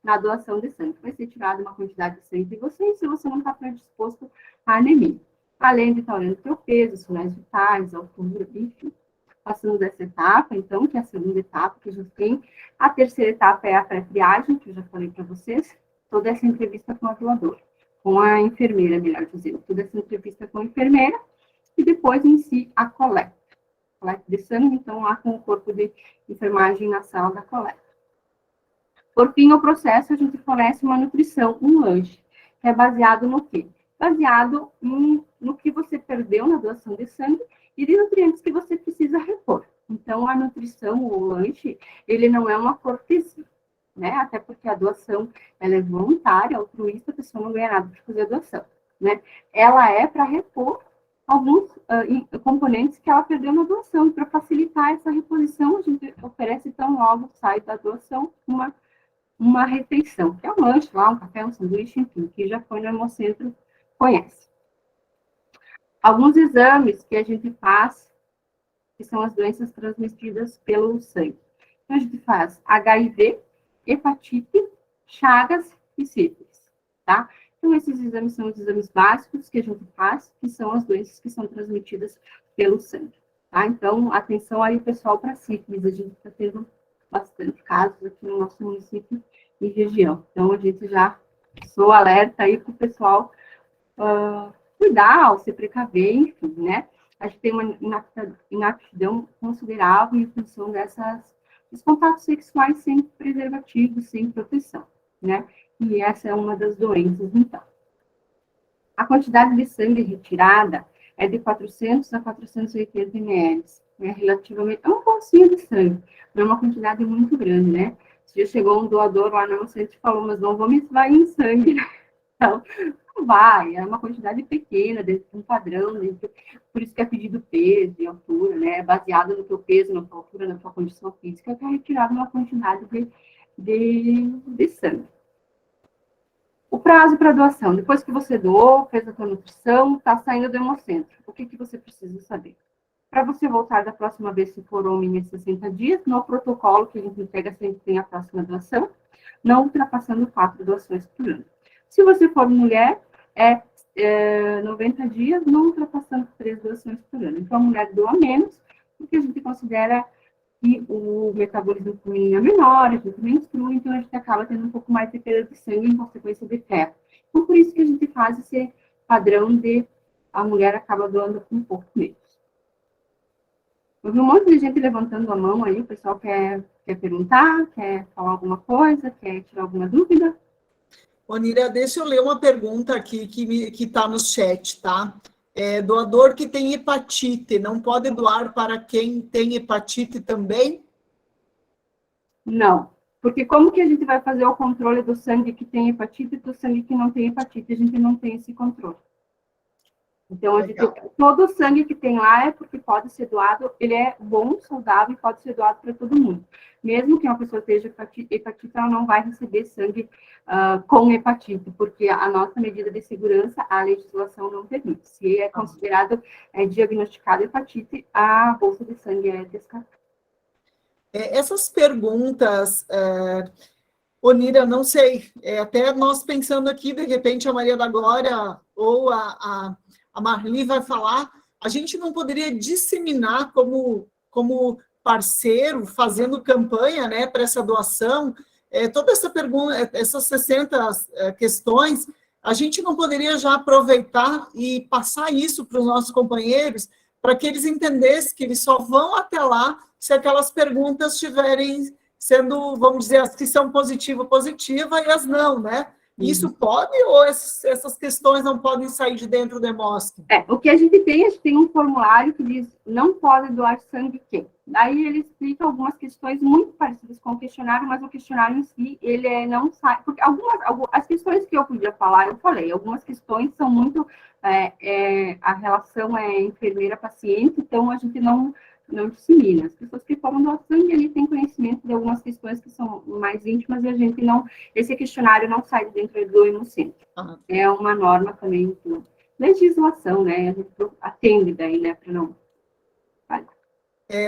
na doação de sangue. Vai ser tirada uma quantidade de sangue de você e se você não está predisposto à anemia. Além de estar olhando o teu peso, sinais vitais, altura, enfim. passando dessa etapa, então, que é a segunda etapa que a gente tem. A terceira etapa é a pré-triagem, que eu já falei para vocês, toda essa entrevista com a doadora, com a enfermeira, melhor dizendo, toda essa entrevista com a enfermeira, e depois, em si, a coleta de sangue, então, lá com o corpo de enfermagem na sala da coleta. Por fim, o processo, a gente fornece uma nutrição, um lanche, que é baseado no quê? Baseado no que você perdeu na doação de sangue e de nutrientes que você precisa repor. Então, a nutrição, o lanche, ele não é uma cortesia, né? Até porque a doação, ela é voluntária, altruísta, a pessoa não ganha nada por fazer a doação, né? Ela é para repor alguns componentes que ela perdeu na doação. E para facilitar essa reposição, a gente oferece, tão logo sai da doação, uma refeição, que é um lanche lá, um café, um sanduíche, enfim, que já foi no Hemocentro, conhece. Alguns exames que a gente faz, que são as doenças transmitidas pelo sangue. Então, a gente faz HIV, hepatite, chagas e sífilis, tá? Então, esses exames são os exames básicos que a gente faz, que são as doenças que são transmitidas pelo sangue, tá? Então, atenção aí, pessoal, para sífilis. A gente está tendo bastante casos aqui no nosso município e região. Então, a gente já sou alerta aí para o pessoal cuidar, ou se precaver, enfim, né? A gente tem uma inaptidão considerável em função dos contatos sexuais sem preservativo, sem proteção, né? E essa é uma das doenças, então. A quantidade de sangue retirada é de 400 a 480 ml. É relativamente, é um pouquinho de sangue, não é uma quantidade muito grande, né? Se já chegou um doador lá no Hemocentro e falou, mas não vou me esvair em sangue. Então, não vai, é uma quantidade pequena, dentro de um padrão, por isso que é pedido peso e altura, né? Baseado no teu peso, na tua altura, na tua condição física, que é retirado uma quantidade de sangue. O prazo para doação, depois que você doou, fez a tua nutrição, está saindo do Hemocentro. O que você precisa saber? Para você voltar da próxima vez, se for homem, 60 dias, no protocolo que a gente entrega sempre tem a próxima doação, não ultrapassando 4 doações por ano. Se você for mulher, 90 dias, não ultrapassando 3 doações por ano. Então, a mulher doa menos, porque a gente considera que o metabolismo feminino é menor, a gente menstrua, então a gente acaba tendo um pouco mais de perda de sangue em consequência de ferro. Então, por isso que a gente faz esse padrão de a mulher acaba doando um pouco menos. Eu vi um monte de gente levantando a mão aí, o pessoal quer perguntar, quer falar alguma coisa, quer tirar alguma dúvida? Onira, deixa eu ler uma pergunta aqui que está no chat, tá? Doador que tem hepatite, não pode doar para quem tem hepatite também? Não, porque como que a gente vai fazer o controle do sangue que tem hepatite e do sangue que não tem hepatite? A gente não tem esse controle. Então, todo o sangue que tem lá é porque pode ser doado, ele é bom, saudável e pode ser doado para todo mundo. Mesmo que uma pessoa esteja hepatite, ela não vai receber sangue com hepatite, porque a nossa medida de segurança, a legislação não permite. Se é considerado diagnosticado hepatite, a bolsa de sangue é descartada. Essas perguntas, Onira, não sei, até nós pensando aqui, de repente, a Maria da Glória ou a Marli vai falar, a gente não poderia disseminar como parceiro, fazendo campanha, né, para essa doação, toda essa pergunta, essas 60 questões, a gente não poderia já aproveitar e passar isso para os nossos companheiros, para que eles entendessem que eles só vão até lá se aquelas perguntas estiverem sendo, vamos dizer, as que são positiva e as não, né? Isso pode ou essas questões não podem sair de dentro do Hemosc? O que a gente tem um formulário que diz não pode doar sangue quem? Daí ele explica algumas questões muito parecidas com o questionário, mas o questionário em si, ele não sai, porque as questões que eu podia falar, eu falei, algumas questões são muito, a relação é enfermeira-paciente, então a gente não dissemina. As pessoas que formam doar sangue, ali têm conhecimento de algumas questões que são mais íntimas e a gente não, esse questionário não sai de dentro do Hemocentro. É uma norma também de legislação, né? A gente atende daí, né, para não...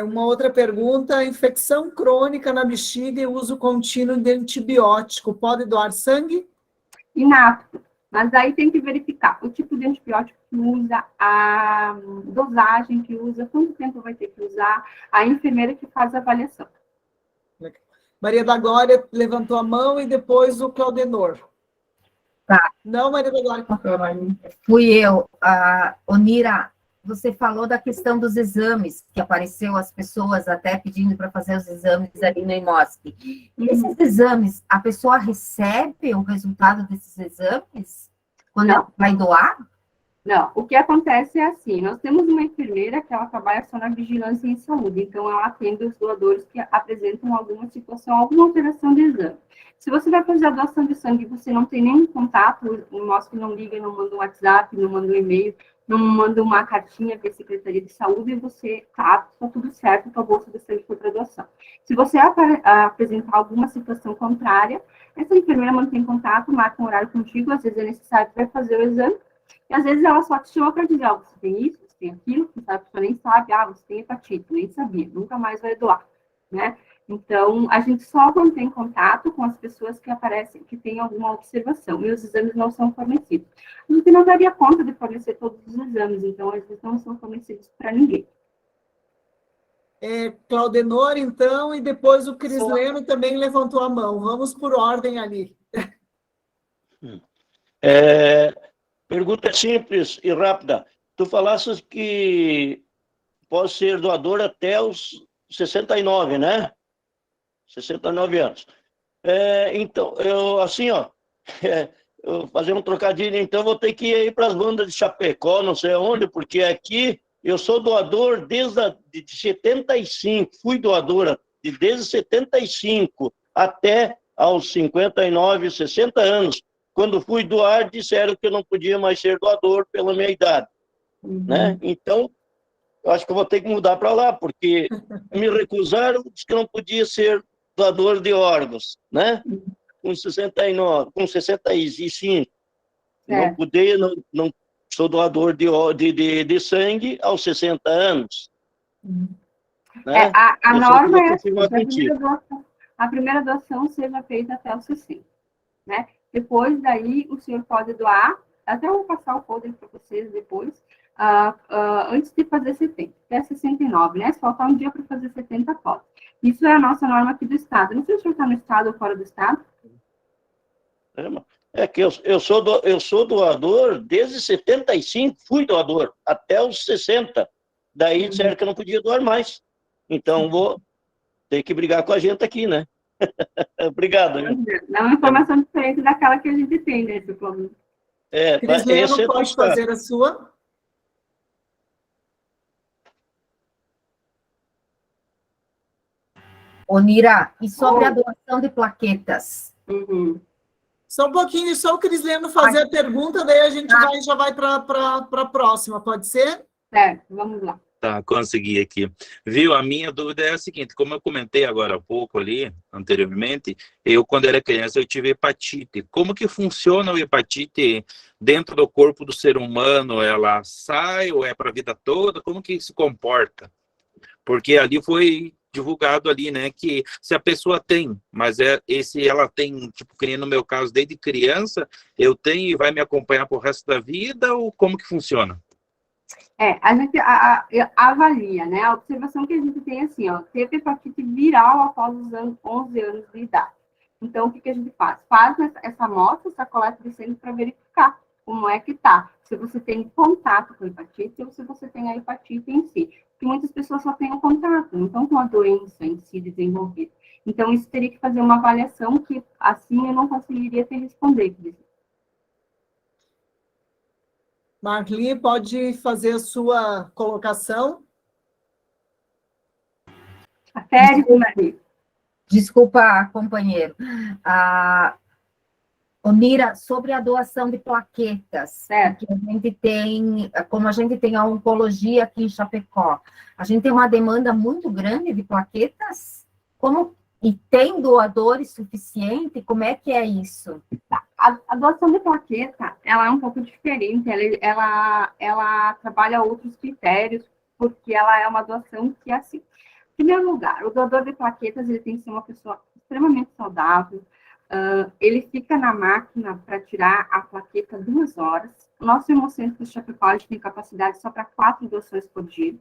Uma outra pergunta, infecção crônica na bexiga e uso contínuo de antibiótico, pode doar sangue? Inapto. Mas daí tem que verificar o tipo de antibiótico que usa, a dosagem que usa, quanto tempo vai ter que usar, a enfermeira que faz a avaliação. Maria da Glória levantou a mão e depois o Claudenor. Tá. Não, Maria da Glória. Fui eu. Onira, você falou da questão dos exames, que apareceu as pessoas até pedindo para fazer os exames ali no IMOSP. E esses exames, a pessoa recebe o resultado desses exames quando ela vai doar? Não, o que acontece é assim, nós temos uma enfermeira que ela trabalha só na vigilância em saúde, então ela atende os doadores que apresentam alguma situação, alguma alteração de exame. Se você vai fazer a doação de sangue e você não tem nenhum contato, o nosso não liga, não manda um WhatsApp, não manda um e-mail, não manda uma cartinha para a Secretaria de Saúde, você está tudo certo com a bolsa de sangue para doação. Se você apresentar alguma situação contrária, essa enfermeira mantém contato, marca um horário contigo, às vezes é necessário para fazer o exame, e às vezes ela só te chama para dizer, você tem isso, você tem aquilo, a pessoa nem sabe, você tem hepatite, nem sabia, nunca mais vai doar, né? Então, a gente só mantém contato com as pessoas que aparecem, que têm alguma observação, e os exames não são fornecidos. A gente não daria conta de fornecer todos os exames, então, eles não são fornecidos para ninguém. Claudenor, então, e depois o Crisleno também levantou a mão. Vamos por ordem ali. Pergunta simples e rápida. Tu falaste que pode ser doador até os 69, né? 69 anos. Então, eu, assim, eu fazer um trocadilho, então vou ter que ir para as bandas de Chapecó, não sei onde, porque aqui eu sou doador desde 75, fui doadora desde 75 até aos 59, 60 anos. Quando fui doar, disseram que eu não podia mais ser doador pela minha idade. Né? Então, eu acho que eu vou ter que mudar para lá, porque me recusaram, disse que não podia ser doador de órgãos, né? Com 69, com 65. Não podia, não sou doador de sangue aos 60 anos. Né? A norma é que a primeira doação seja feita até os 60. Né? Depois daí, o senhor pode doar, até eu vou passar o folder para vocês depois, antes de fazer 70, até 69, né? Se faltar um dia para fazer 70, pode. Isso é a nossa norma aqui do Estado. Não sei se o senhor está no Estado ou fora do Estado. É que eu sou doador desde 75, fui doador, até os 60. Daí disseram que eu não podia doar mais. Então, vou ter que brigar com a gente aqui, né? Obrigado. É uma informação diferente daquela que a gente tem, né? Crisleno, pode fazer a sua? Onira, e sobre a doação de plaquetas? Só um pouquinho, só o Crisleno fazer a pergunta, daí a gente já vai para a próxima, pode ser? Certo, vamos lá. Tá, consegui aqui. Viu, a minha dúvida é a seguinte, como eu comentei agora há pouco ali, anteriormente, quando era criança, eu tive hepatite. Como que funciona o hepatite dentro do corpo do ser humano? Ela sai ou é para a vida toda? Como que se comporta? Porque ali foi divulgado ali, né, que se a pessoa tem, mas ela tem, tipo, que nem no meu caso, desde criança, eu tenho e vai me acompanhar pro resto da vida, ou como que funciona? A gente avalia, né, a observação que a gente tem assim, teve hepatite viral após os 11 anos de idade. Então, o que a gente faz? Faz essa amostra, essa coleta de sangue para verificar como é que tá, se você tem contato com a hepatite ou se você tem a hepatite em si. Porque muitas pessoas só têm o contato, não estão com a doença em si desenvolvida. Então, isso teria que fazer uma avaliação que, assim, eu não conseguiria te responder. Marli, pode fazer a sua colocação? Marli. Desculpa, companheiro. Onira, sobre a doação de plaquetas, certo? Que a gente tem, como a gente tem a oncologia aqui em Chapecó, a gente tem uma demanda muito grande de plaquetas? E tem doadores suficientes? Como é que é isso? A doação de plaqueta, ela é um pouco diferente, ela trabalha outros critérios, porque ela é uma doação que é assim. Em primeiro lugar, o doador de plaquetas, ele tem que ser uma pessoa extremamente saudável, ele fica na máquina para tirar a plaqueta 2 horas. O nosso hemocentro de Chapecó tem capacidade só para 4 doações por dia.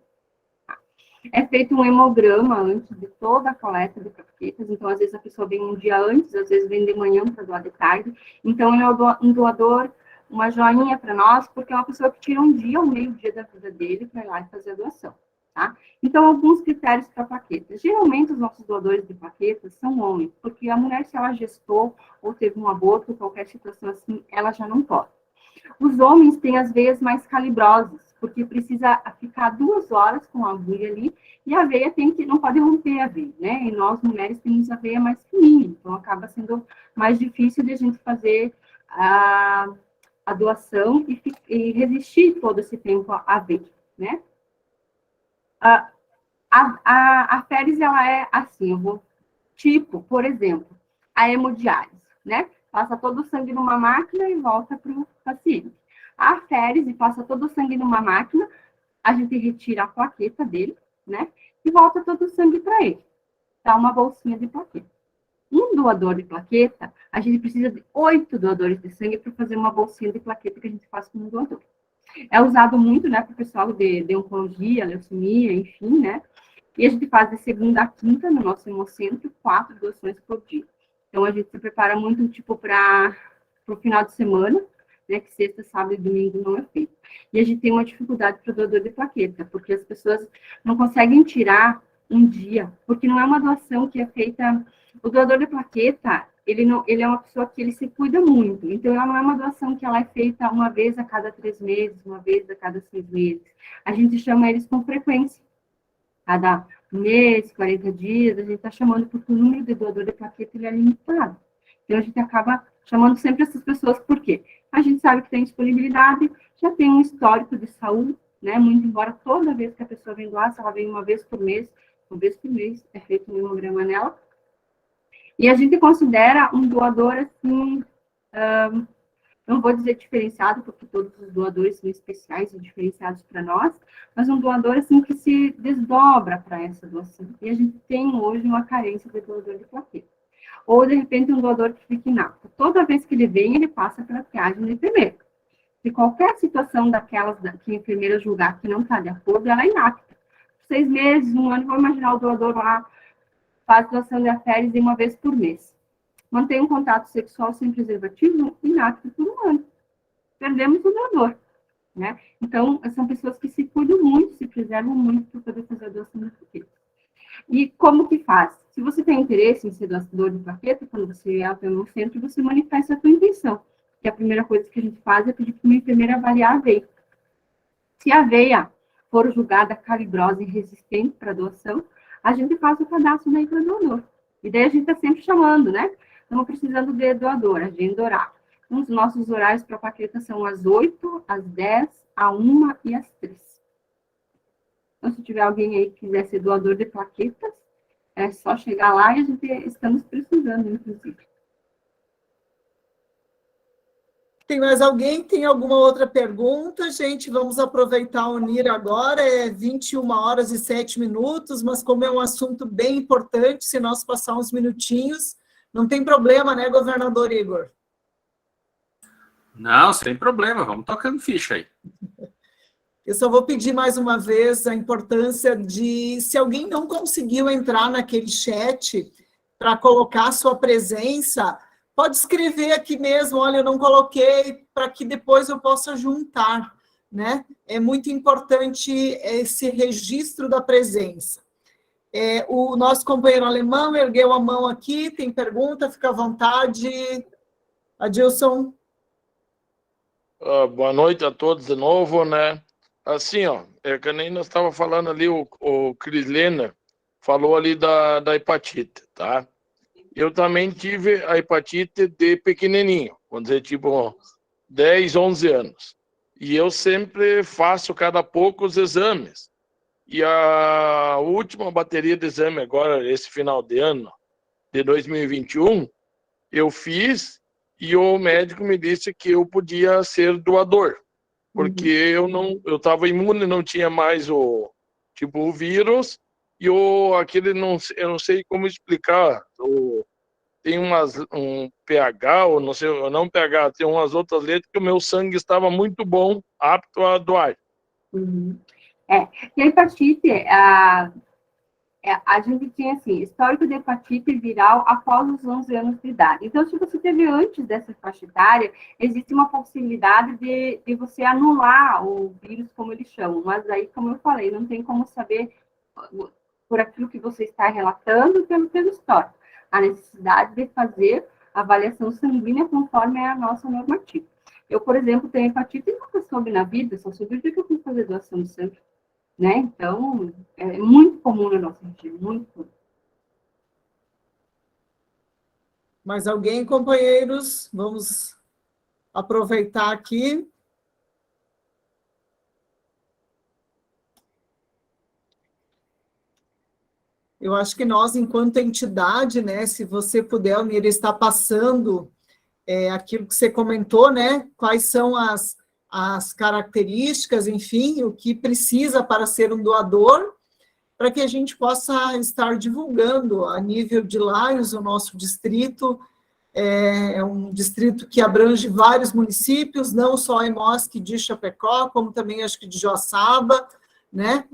É feito um hemograma antes de toda a coleta de plaquetas, então às vezes a pessoa vem um dia antes, às vezes vem de manhã para doar de tarde. Então ele é um doador, uma joinha para nós, porque é uma pessoa que tira um dia ou meio dia da vida dele para ir lá e fazer a doação. Tá? Então, alguns critérios para plaquetas. Geralmente, os nossos doadores de plaquetas são homens, porque a mulher, se ela gestou ou teve um aborto, qualquer situação assim, ela já não pode. Os homens têm as veias mais calibrosas, porque precisa ficar 2 horas com a agulha ali, e a veia não pode romper a veia, né? E nós, mulheres, temos a veia mais fininha, então acaba sendo mais difícil de a gente fazer a doação e resistir todo esse tempo à veia, né? A férise, ela é assim, por exemplo, a hemodiálise, né? Passa todo o sangue numa máquina e volta para o paciente. A férise passa todo o sangue numa máquina, a gente retira a plaqueta dele, né? E volta todo o sangue para ele. Dá uma bolsinha de plaqueta. Um doador de plaqueta, a gente precisa de 8 doadores de sangue para fazer uma bolsinha de plaqueta que a gente faz com um doador. É usado muito, né, para o pessoal de oncologia, leucemia, enfim, né? E a gente faz de segunda a quinta no nosso hemocentro, 4 doações por dia. Então, a gente se prepara muito, tipo, para o final de semana, né, que sexta, sábado e domingo não é feito. E a gente tem uma dificuldade para o doador de plaqueta, porque as pessoas não conseguem tirar um dia, porque não é uma doação que é feita... O doador de plaqueta, ele é uma pessoa que ele se cuida muito, então ela não é uma doação que ela é feita uma vez a cada 3 meses, uma vez a cada 6 meses. A gente chama eles com frequência. Cada mês, 40 dias, a gente está chamando porque o número de doador de plaqueta ele é limitado. Então a gente acaba chamando sempre essas pessoas, por quê? A gente sabe que tem disponibilidade, já tem um histórico de saúde, né? Muito embora toda vez que a pessoa vem doar, se ela vem uma vez por mês é feito um hemograma nela. E a gente considera um doador, assim, não vou dizer diferenciado, porque todos os doadores são especiais e diferenciados para nós, mas um doador, assim, que se desdobra para essa doação. E a gente tem hoje uma carência de doador de plaqueta. Ou, de repente, um doador que fica inapto. Toda vez que ele vem, ele passa pela triagem de enfermeira. Se qualquer situação daquelas que a enfermeira julgar que não está de acordo, ela é inapta. 6 meses, 1 ano, vou imaginar o doador lá, faz doação de aféres uma vez por mês. Mantém um contato sexual sem preservativo, inapto por 1 ano. Perdemos o doador, né? Então, são pessoas que se cuidam muito, se preservam muito para poder fazer a doação de plaqueta. E como que faz? Se você tem interesse em ser doador de plaqueta, quando você é até no centro, você manifesta a sua intenção. E a primeira coisa que a gente faz é pedir para uma enfermeira avaliar a veia. Se a veia for julgada calibrosa e resistente para doação, a gente faz o cadastro daí para doador. E daí a gente está sempre chamando, né? Estamos precisando de doador, agenda horário. Os nossos horários para plaqueta são às 8, às 10, às 1 e às 3. Então, se tiver alguém aí que quiser ser doador de plaquetas, é só chegar lá e a gente estamos precisando, inclusive. Tem mais alguém? Tem alguma outra pergunta? Gente, vamos aproveitar o unir agora, é 21h07, mas como é um assunto bem importante, se nós passar uns minutinhos, não tem problema, né, governador Igor? Não, sem problema, vamos tocando ficha aí. Eu só vou pedir mais uma vez a importância de, se alguém não conseguiu entrar naquele chat para colocar a sua presença, pode escrever aqui mesmo, olha, eu não coloquei, para que depois eu possa juntar, né? É muito importante esse registro da presença. O nosso companheiro alemão ergueu a mão aqui, tem pergunta, fica à vontade. Adilson. Boa noite a todos de novo, né? Assim, ó, que nem nós estávamos falando ali, o Cris Lena falou ali da hepatite, tá? Eu também tive a hepatite de pequenininho, vamos dizer, tipo 10, 11 anos. E eu sempre faço cada pouco os exames. E a última bateria de exame agora, esse final de ano, de 2021, eu fiz e o médico me disse que eu podia ser doador. Porque eu estava imune, não tinha mais o vírus, e eu não sei como explicar, tem um pH, ou não sei, não pH, tem umas outras letras que o meu sangue estava muito bom, apto a doar. Uhum. E a hepatite, a gente tem, assim, histórico de hepatite viral após os 11 anos de idade. Então, se você teve antes dessa faixa etária, existe uma possibilidade de você anular o vírus, como eles chamam. Mas aí, como eu falei, não tem como saber por aquilo que você está relatando pelo histórico. A necessidade de fazer avaliação sanguínea conforme é a nossa normativa. Eu, por exemplo, tenho hepatite e nunca soube na vida, só soube o dia que eu fui fazer doação de sangue. Né? Então, é muito comum na nossa região, muito comum. Mais alguém, companheiros? Vamos aproveitar aqui. Eu acho que nós, enquanto entidade, né, se você puder, Almira, estar passando aquilo que você comentou, né, quais são as características, enfim, o que precisa para ser um doador, para que a gente possa estar divulgando a nível de Laios, o nosso distrito é um distrito que abrange vários municípios, não só a EMOSC de Chapecó, como também acho que de Joaçaba, né,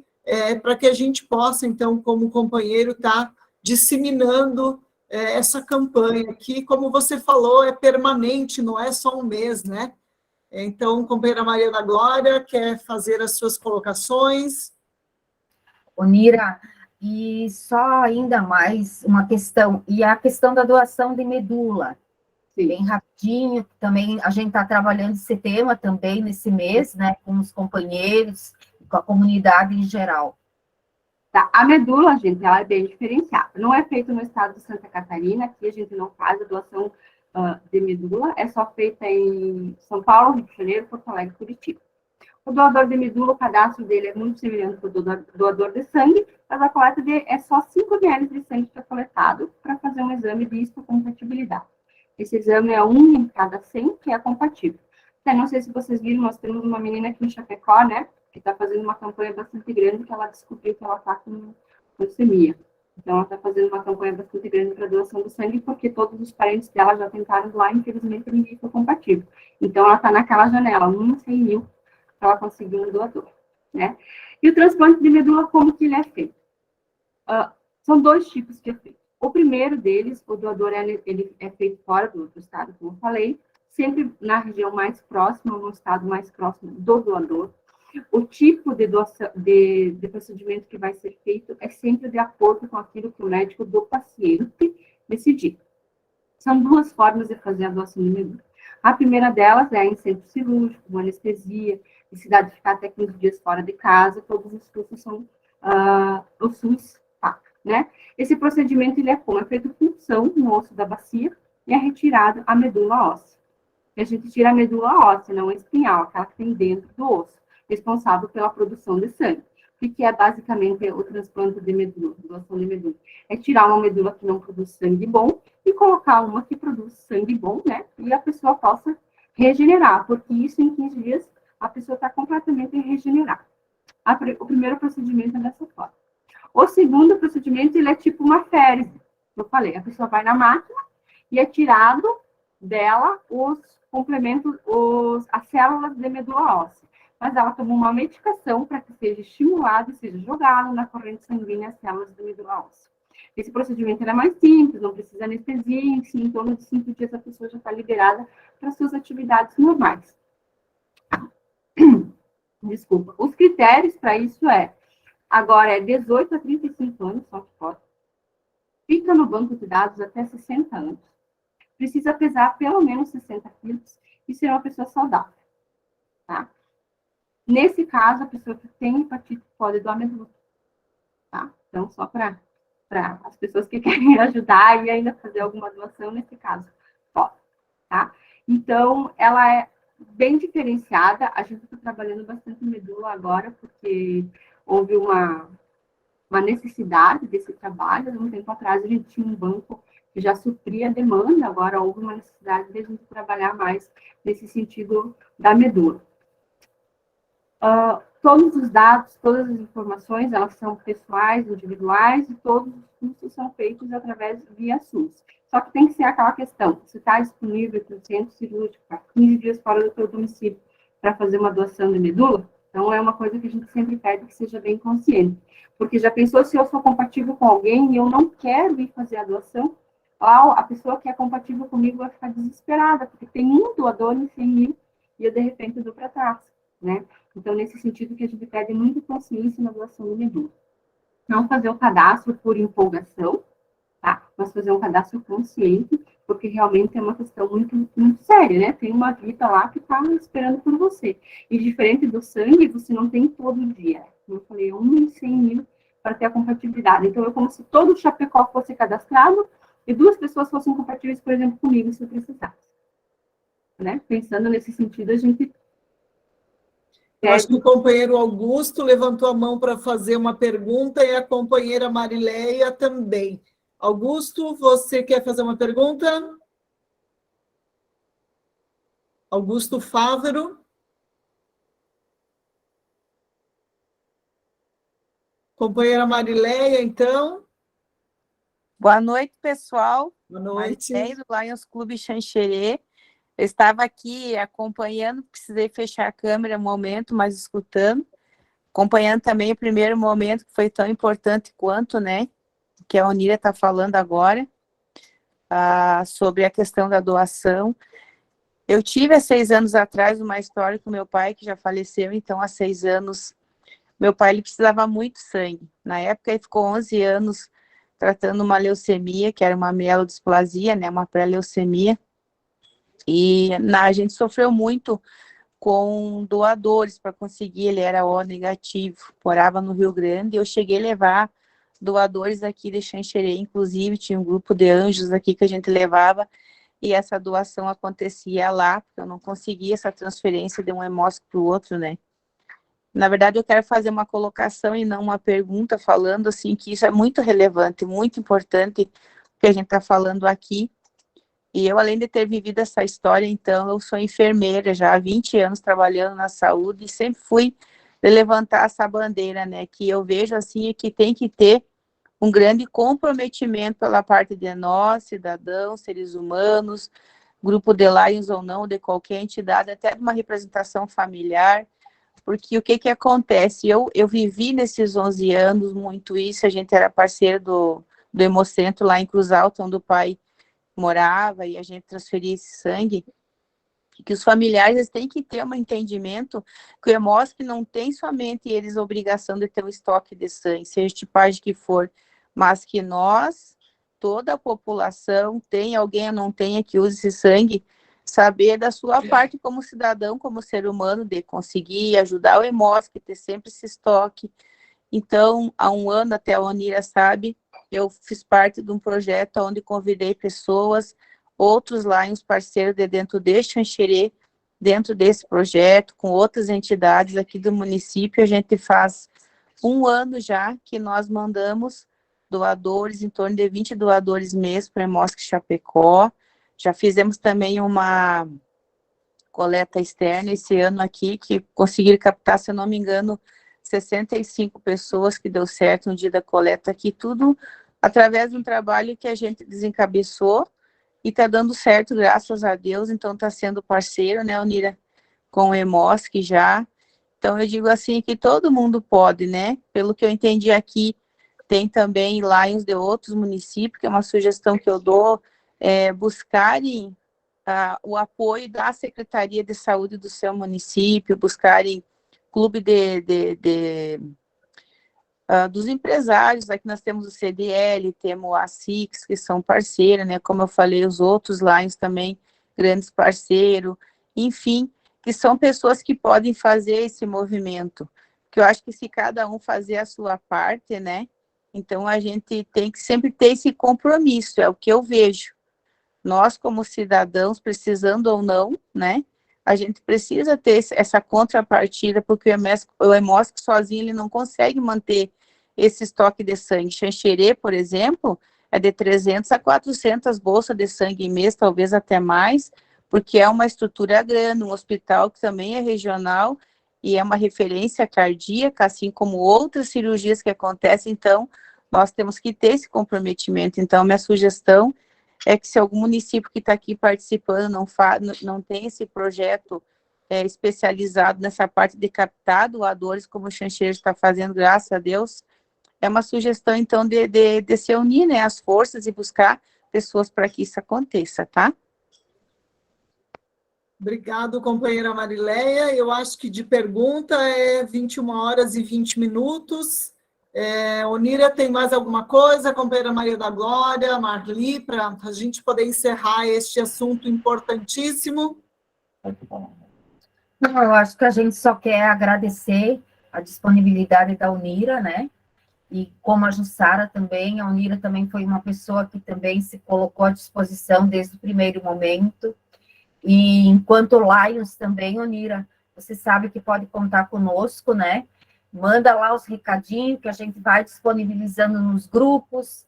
para que a gente possa, então, como companheiro, estar disseminando essa campanha, que, como você falou, é permanente, não é só um mês, né? Então, companheira Maria da Glória, quer fazer as suas colocações? Onira, e só ainda mais uma questão, e a questão da doação de medula, Sim. bem rapidinho, também a gente está trabalhando esse tema também nesse mês, né, com os companheiros, com a comunidade em geral. Tá. A medula, gente, ela é bem diferenciada. Não é feito no estado de Santa Catarina, aqui a gente não faz a doação de medula, é só feita em São Paulo, Rio de Janeiro, Porto Alegre e Curitiba. O doador de medula, o cadastro dele é muito semelhante ao doador de sangue, mas a coleta é só 5 ml de sangue que é coletado para fazer um exame de histocompatibilidade. Esse exame é 1 em cada 100 que é compatível. Até não sei se vocês viram, nós temos uma menina aqui em Chapecó, né, que está fazendo uma campanha bastante grande, que ela descobriu que ela está com leucemia. Então, ela está fazendo uma campanha bastante grande para doação do sangue, porque todos os parentes dela já tentaram doar, infelizmente, ninguém foi compatível. Então, ela está naquela janela, 1 em 100 mil, para ela conseguir um doador, né? E o transplante de medula, como que ele é feito? São 2 tipos que é feito. O primeiro deles, o doador, ele é feito fora do estado, como eu falei, sempre na região mais próxima, no estado mais próximo do doador. O tipo de doação, de procedimento que vai ser feito é sempre de acordo com aquilo que o médico do paciente decidir. São 2 formas de fazer a doação de medula. A primeira delas é em centro cirúrgico, com anestesia, necessidade de ficar até 15 dias fora de casa, todos os custos são o SUS, né? Esse procedimento, ele é como? É feito punção no osso da bacia e é retirada a medula óssea. E a gente tira a medula óssea, não a espinhal, aquela que tem dentro do osso, responsável pela produção de sangue. O que é basicamente o transplante de medula, doação de medula? É tirar uma medula que não produz sangue bom e colocar uma que produz sangue bom, né? E a pessoa possa regenerar, porque isso em 15 dias a pessoa está completamente regenerada. O primeiro procedimento é dessa forma. O segundo procedimento, ele é tipo uma férise. Eu falei, a pessoa vai na máquina e é tirado dela os complementos, as células de medula óssea. Mas ela toma uma medicação para que seja estimulado e seja jogado na corrente sanguínea as células de medula óssea. Esse procedimento é mais simples, não precisa anestesia, em torno de 5 dias a pessoa já está liberada para suas atividades normais. Desculpa. Os critérios para isso agora é 18 a 35 anos, só que pode. Fica no banco de dados até 60 anos. Precisa pesar pelo menos 60 quilos e ser uma pessoa saudável, tá? Nesse caso, a pessoa que tem hepatite pode doar medula, tá? Então, só para as pessoas que querem ajudar e ainda fazer alguma doação, nesse caso, pode, tá? Então, ela é bem diferenciada. A gente está trabalhando bastante medula agora, porque houve uma necessidade desse trabalho. Há um tempo atrás, a gente tinha um banco que já supria a demanda, agora houve uma necessidade de a gente trabalhar mais nesse sentido da medula. Todos os dados, todas as informações, elas são pessoais, individuais, e todos os custos são feitos através via SUS. Só que tem que ser aquela questão, se está disponível para o centro cirúrgico, para 15 dias fora do seu domicílio, para fazer uma doação de medula, então é uma coisa que a gente sempre pede que seja bem consciente. Porque já pensou se eu sou compatível com alguém e eu não quero ir fazer a doação, a pessoa que é compatível comigo vai ficar desesperada, porque tem um doador em 100 mil e eu, de repente, dou para trás, né? Então, nesse sentido que a gente pede muita consciência na doação de medula. Não fazer o cadastro por empolgação, tá? Mas fazer um cadastro consciente, porque realmente é uma questão muito, muito séria, né? Tem uma vida lá que está esperando por você. E diferente do sangue, você não tem todo dia. Como eu falei, 1 em 100 mil para ter a compatibilidade. Então, é como se todo o Chapecó fosse cadastrado e 2 pessoas fossem compatíveis, por exemplo, comigo, se eu precisasse. Né? Pensando nesse sentido, a gente... Eu acho que o companheiro Augusto levantou a mão para fazer uma pergunta e a companheira Marileia também. Augusto, você quer fazer uma pergunta? Augusto Fávero. Companheira Marileia, então. Boa noite, pessoal. Boa noite. Marileia do Lions Clube Xanxerê. Eu estava aqui acompanhando, precisei fechar a câmera um momento, mas escutando. Acompanhando também o primeiro momento, que foi tão importante quanto, né? Que a Onira está falando agora, sobre a questão da doação. Eu tive há 6 anos atrás uma história com meu pai, que já faleceu, então há 6 anos, meu pai ele precisava muito sangue. Na época ele ficou 11 anos tratando uma leucemia, que era uma mielodisplasia, né, uma pré-leucemia, e a gente sofreu muito com doadores para conseguir, ele era O negativo, morava no Rio Grande, e eu cheguei a levar doadores aqui de Xanxerê, inclusive tinha um grupo de anjos aqui que a gente levava, e essa doação acontecia lá, porque eu não conseguia essa transferência de um hemócito para o outro, né? Na verdade, eu quero fazer uma colocação e não uma pergunta, falando assim que isso é muito relevante, muito importante, o que a gente está falando aqui. E eu, além de ter vivido essa história, então, eu sou enfermeira já há 20 anos trabalhando na saúde e sempre fui de levantar essa bandeira, né, que eu vejo assim que tem que ter um grande comprometimento pela parte de nós, cidadãos, seres humanos, grupo de Lions ou não, de qualquer entidade, até de uma representação familiar, porque o que acontece? Eu vivi nesses 11 anos muito isso, a gente era parceiro do Hemocentro lá em Cruz Alta, onde o pai morava, e a gente transferia esse sangue, que os familiares têm que ter um entendimento que o Hemosc não tem somente eles a obrigação de ter um estoque de sangue, seja de tipagem que for, mas que nós, toda a população, tem alguém ou não tenha que use esse sangue, saber da sua parte como cidadão, como ser humano, de conseguir ajudar o Hemosc, ter sempre esse estoque. Então, há 1 ano, até a Onira sabe, eu fiz parte de um projeto onde convidei pessoas, outros Lions parceiros de dentro de Xanxerê, dentro desse projeto, com outras entidades aqui do município. A gente faz 1 ano já que nós mandamos doadores, em torno de 20 doadores mês para o Hemosc Chapecó. Já fizemos também uma coleta externa esse ano aqui, que conseguiram captar, se eu não me engano, 65 pessoas, que deu certo no dia da coleta aqui, tudo através de um trabalho que a gente desencabeçou e está dando certo, graças a Deus. Então está sendo parceiro, né, Onira, com o Hemosc já. Então eu digo assim que todo mundo pode, né? Pelo que eu entendi aqui, tem também Lions de outros municípios, que é uma sugestão que eu dou, buscarem o apoio da Secretaria de Saúde do seu município, buscarem clube dos empresários. Aqui nós temos o CDL, temos a SIX, que são parceiros, né? Como eu falei, os outros Lions também, grandes parceiros, enfim, que são pessoas que podem fazer esse movimento, que eu acho que se cada um fazer a sua parte, né? Então a gente tem que sempre ter esse compromisso, é o que eu vejo. Nós, como cidadãos, precisando ou não, né? A gente precisa ter essa contrapartida, porque o Hemosc sozinho ele não consegue manter esse estoque de sangue. Xanxerê, por exemplo, é de 300 a 400 bolsas de sangue em mês, talvez até mais, porque é uma estrutura grande, um hospital que também é regional, e é uma referência cardíaca, assim como outras cirurgias que acontecem, então nós temos que ter esse comprometimento. Então, minha sugestão é que se algum município que está aqui participando não tem esse projeto especializado nessa parte de captar doadores, como o Xanxerê está fazendo, graças a Deus, é uma sugestão, então, de se unir, né, as forças e buscar pessoas para que isso aconteça, tá? Obrigado, companheira Marileia. Eu acho que de pergunta é 21 horas e 20 minutos. Onira, tem mais alguma coisa? Companheira Maria da Glória, Marli, para a gente poder encerrar este assunto importantíssimo? Não, eu acho que a gente só quer agradecer a disponibilidade da Onira, né? E como a Jussara também, a Onira também foi uma pessoa que também se colocou à disposição desde o primeiro momento. E enquanto Lions também, Onira, você sabe que pode contar conosco, né? Manda lá os recadinhos que a gente vai disponibilizando nos grupos,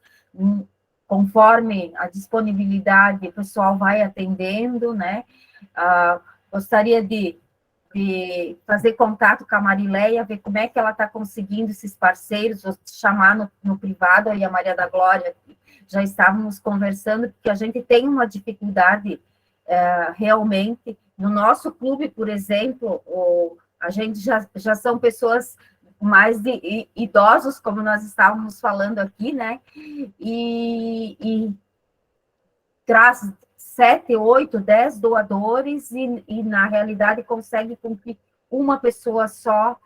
conforme a disponibilidade, o pessoal vai atendendo, né? Gostaria de fazer contato com a Marileia, ver como é que ela está conseguindo esses parceiros, chamar no privado, aí a Maria da Glória, já estávamos conversando, porque a gente tem uma dificuldade realmente. No nosso clube, por exemplo, a gente já são pessoas mais idosos, como nós estávamos falando aqui, né? E traz 7, 8, 10 doadores e na realidade consegue com que uma pessoa só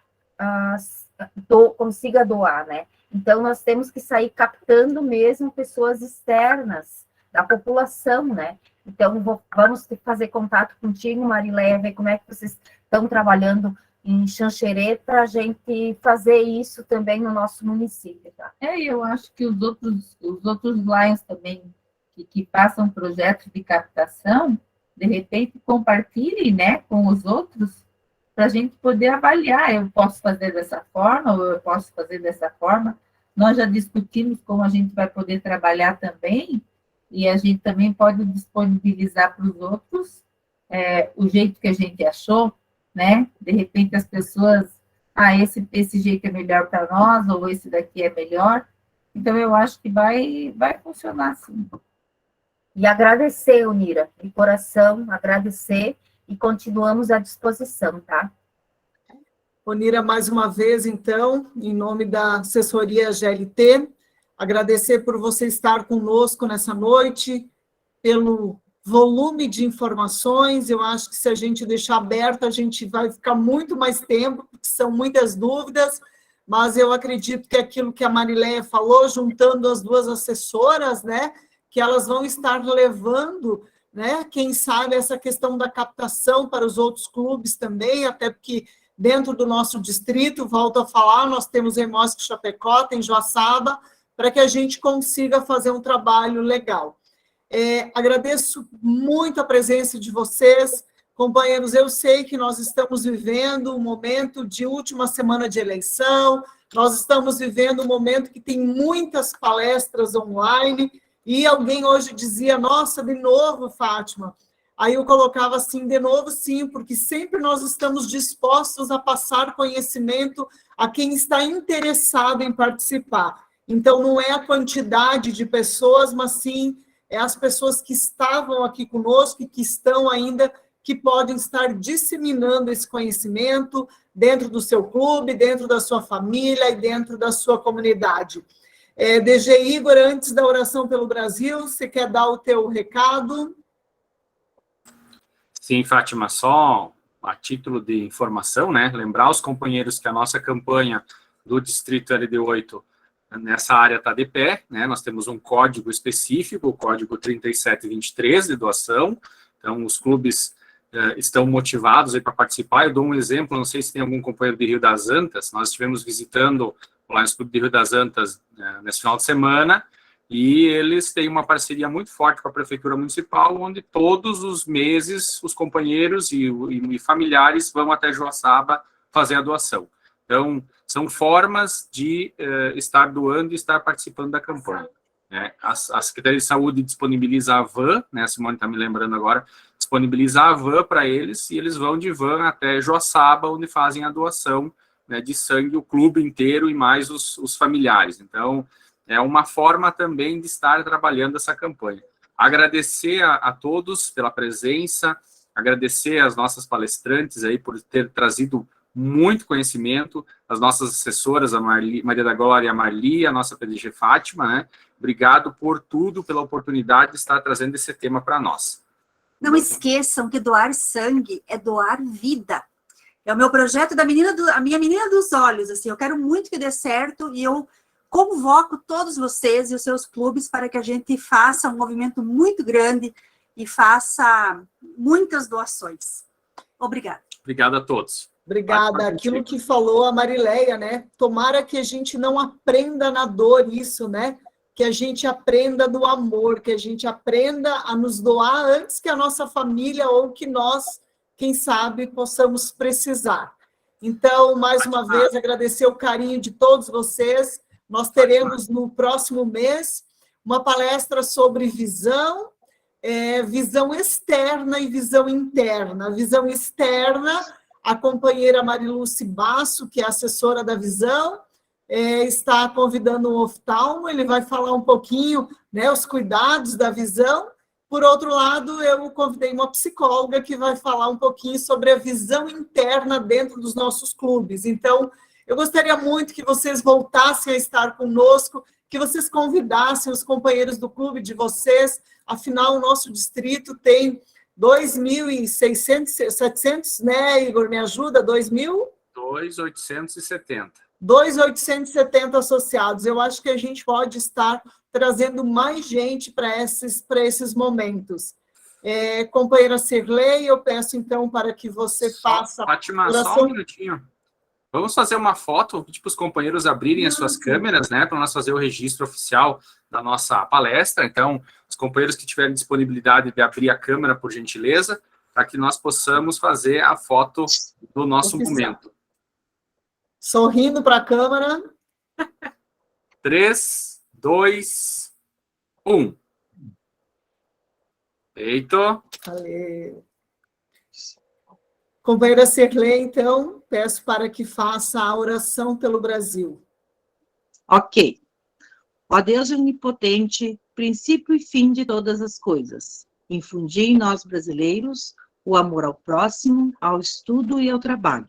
consiga doar, né? Então, nós temos que sair captando mesmo pessoas externas da população, né? Então, vamos fazer contato contigo, Marileia, ver como é que vocês estão trabalhando em Xanxerê para a gente fazer isso também no nosso município, tá? Eu acho que os outros Lions também que façam projetos de captação, de repente compartilhem, né, com os outros, para a gente poder avaliar, eu posso fazer dessa forma, ou eu posso fazer dessa forma. Nós já discutimos como a gente vai poder trabalhar também, e a gente também pode disponibilizar para os outros o jeito que a gente achou, né? De repente as pessoas, esse jeito é melhor para nós, ou esse daqui é melhor. Então, eu acho que vai funcionar sim. E agradecer, Onira, de coração, agradecer, e continuamos à disposição, tá? Onira, mais uma vez, então, em nome da assessoria GLT, agradecer por você estar conosco nessa noite, pelo volume de informações. Eu acho que se a gente deixar aberto, a gente vai ficar muito mais tempo, porque são muitas dúvidas, mas eu acredito que aquilo que a Marileia falou, juntando as duas assessoras, né, que elas vão estar levando, né, quem sabe, essa questão da captação para os outros clubes também, até porque dentro do nosso distrito, volto a falar, nós temos em Mosque Chapecó, tem Joaçaba, para que a gente consiga fazer um trabalho legal. Agradeço muito a presença de vocês, companheiros. Eu sei que nós estamos vivendo um momento de última semana de eleição, nós estamos vivendo um momento que tem muitas palestras online, e alguém hoje dizia, nossa, de novo, Fátima. Aí eu colocava assim, de novo, sim, porque sempre nós estamos dispostos a passar conhecimento a quem está interessado em participar. Então, não é a quantidade de pessoas, mas sim as pessoas que estavam aqui conosco e que estão ainda, que podem estar disseminando esse conhecimento dentro do seu clube, dentro da sua família e dentro da sua comunidade. DG Igor, antes da oração pelo Brasil, você quer dar o teu recado? Sim, Fátima, só a título de informação, né? Lembrar os companheiros que a nossa campanha do Distrito LD8 nessa área está de pé, né? Nós temos um código específico, o código 3723 de doação, então os clubes estão motivados para participar. Eu dou um exemplo, não sei se tem algum companheiro de Rio das Antas, nós estivemos visitando o Lions Clube de Rio das Antas nesse final de semana, e eles têm uma parceria muito forte com a Prefeitura Municipal, onde todos os meses os companheiros e familiares vão até Joaçaba fazer a doação. Então, são formas de estar doando e estar participando da campanha. A Secretaria de Saúde disponibiliza a van, né, a Simone está me lembrando agora, disponibiliza a van para eles, e eles vão de van até Joaçaba, onde fazem a doação, né, de sangue, o clube inteiro e mais os familiares. Então, é uma forma também de estar trabalhando essa campanha. Agradecer a todos pela presença, agradecer às nossas palestrantes aí por ter trazido muito conhecimento, as nossas assessoras, a Maria da Glória e a Marli, a nossa PDG Fátima, né? Obrigado por tudo, pela oportunidade de estar trazendo esse tema para nós. Não esqueçam que doar sangue é doar vida. É o meu projeto a minha menina dos olhos, assim, eu quero muito que dê certo, e eu convoco todos vocês e os seus clubes para que a gente faça um movimento muito grande e faça muitas doações. Obrigada. Obrigado a todos. Obrigada. Aquilo que falou a Marileia, né? Tomara que a gente não aprenda na dor isso, né? Que a gente aprenda do amor, que a gente aprenda a nos doar antes que a nossa família ou que nós, quem sabe, possamos precisar. Então, mais uma vez, agradecer o carinho de todos vocês. Nós teremos no próximo mês uma palestra sobre visão, visão externa e visão interna. Visão externa, a companheira Mariluce Basso, que é assessora da visão, está convidando um oftalmo, ele vai falar um pouquinho, né, os cuidados da visão. Por outro lado, eu convidei uma psicóloga que vai falar um pouquinho sobre a visão interna dentro dos nossos clubes. Então, eu gostaria muito que vocês voltassem a estar conosco, que vocês convidassem os companheiros do clube de vocês. Afinal, o nosso distrito tem 2.700, né, Igor, me ajuda? 2.870. 2.870 associados. Eu acho que a gente pode estar trazendo mais gente para esses momentos. Companheira Cirlei, eu peço, então, para que você faça... Fátima, só um minutinho. Vamos fazer uma foto, para os companheiros abrirem as suas câmeras, né, para nós fazer o registro oficial da nossa palestra. Então, os companheiros que tiverem disponibilidade de abrir a câmera, por gentileza, para que nós possamos fazer a foto do nosso momento. Sorrindo para a câmera. 3, 2, 1. Feito. Valeu. Companheira Cirlei, então, peço para que faça a oração pelo Brasil. Ok. Ó Deus onipotente, princípio e fim de todas as coisas, infundi em nós brasileiros o amor ao próximo, ao estudo e ao trabalho,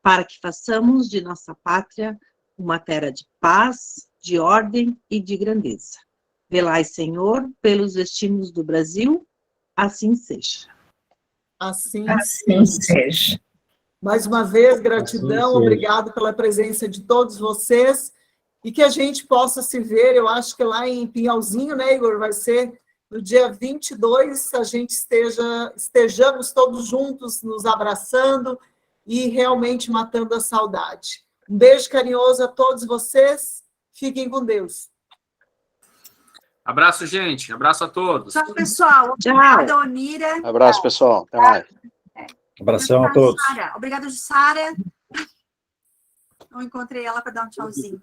para que façamos de nossa pátria uma terra de paz, de ordem e de grandeza. Velai, Senhor, pelos destinos do Brasil, assim seja. Assim seja. Mais uma vez, gratidão, obrigado pela presença de todos vocês, e que a gente possa se ver, eu acho que lá em Pinhalzinho, né, Igor, vai ser no dia 22, a gente estejamos todos juntos, nos abraçando e realmente matando a saudade. Um beijo carinhoso a todos vocês, fiquem com Deus. Abraço, gente. Abraço a todos. Tchau, pessoal. Obrigada, Onira. Abraço, pessoal. Até mais. Abração a todos. Obrigada, Sara. Não encontrei ela para dar um tchauzinho.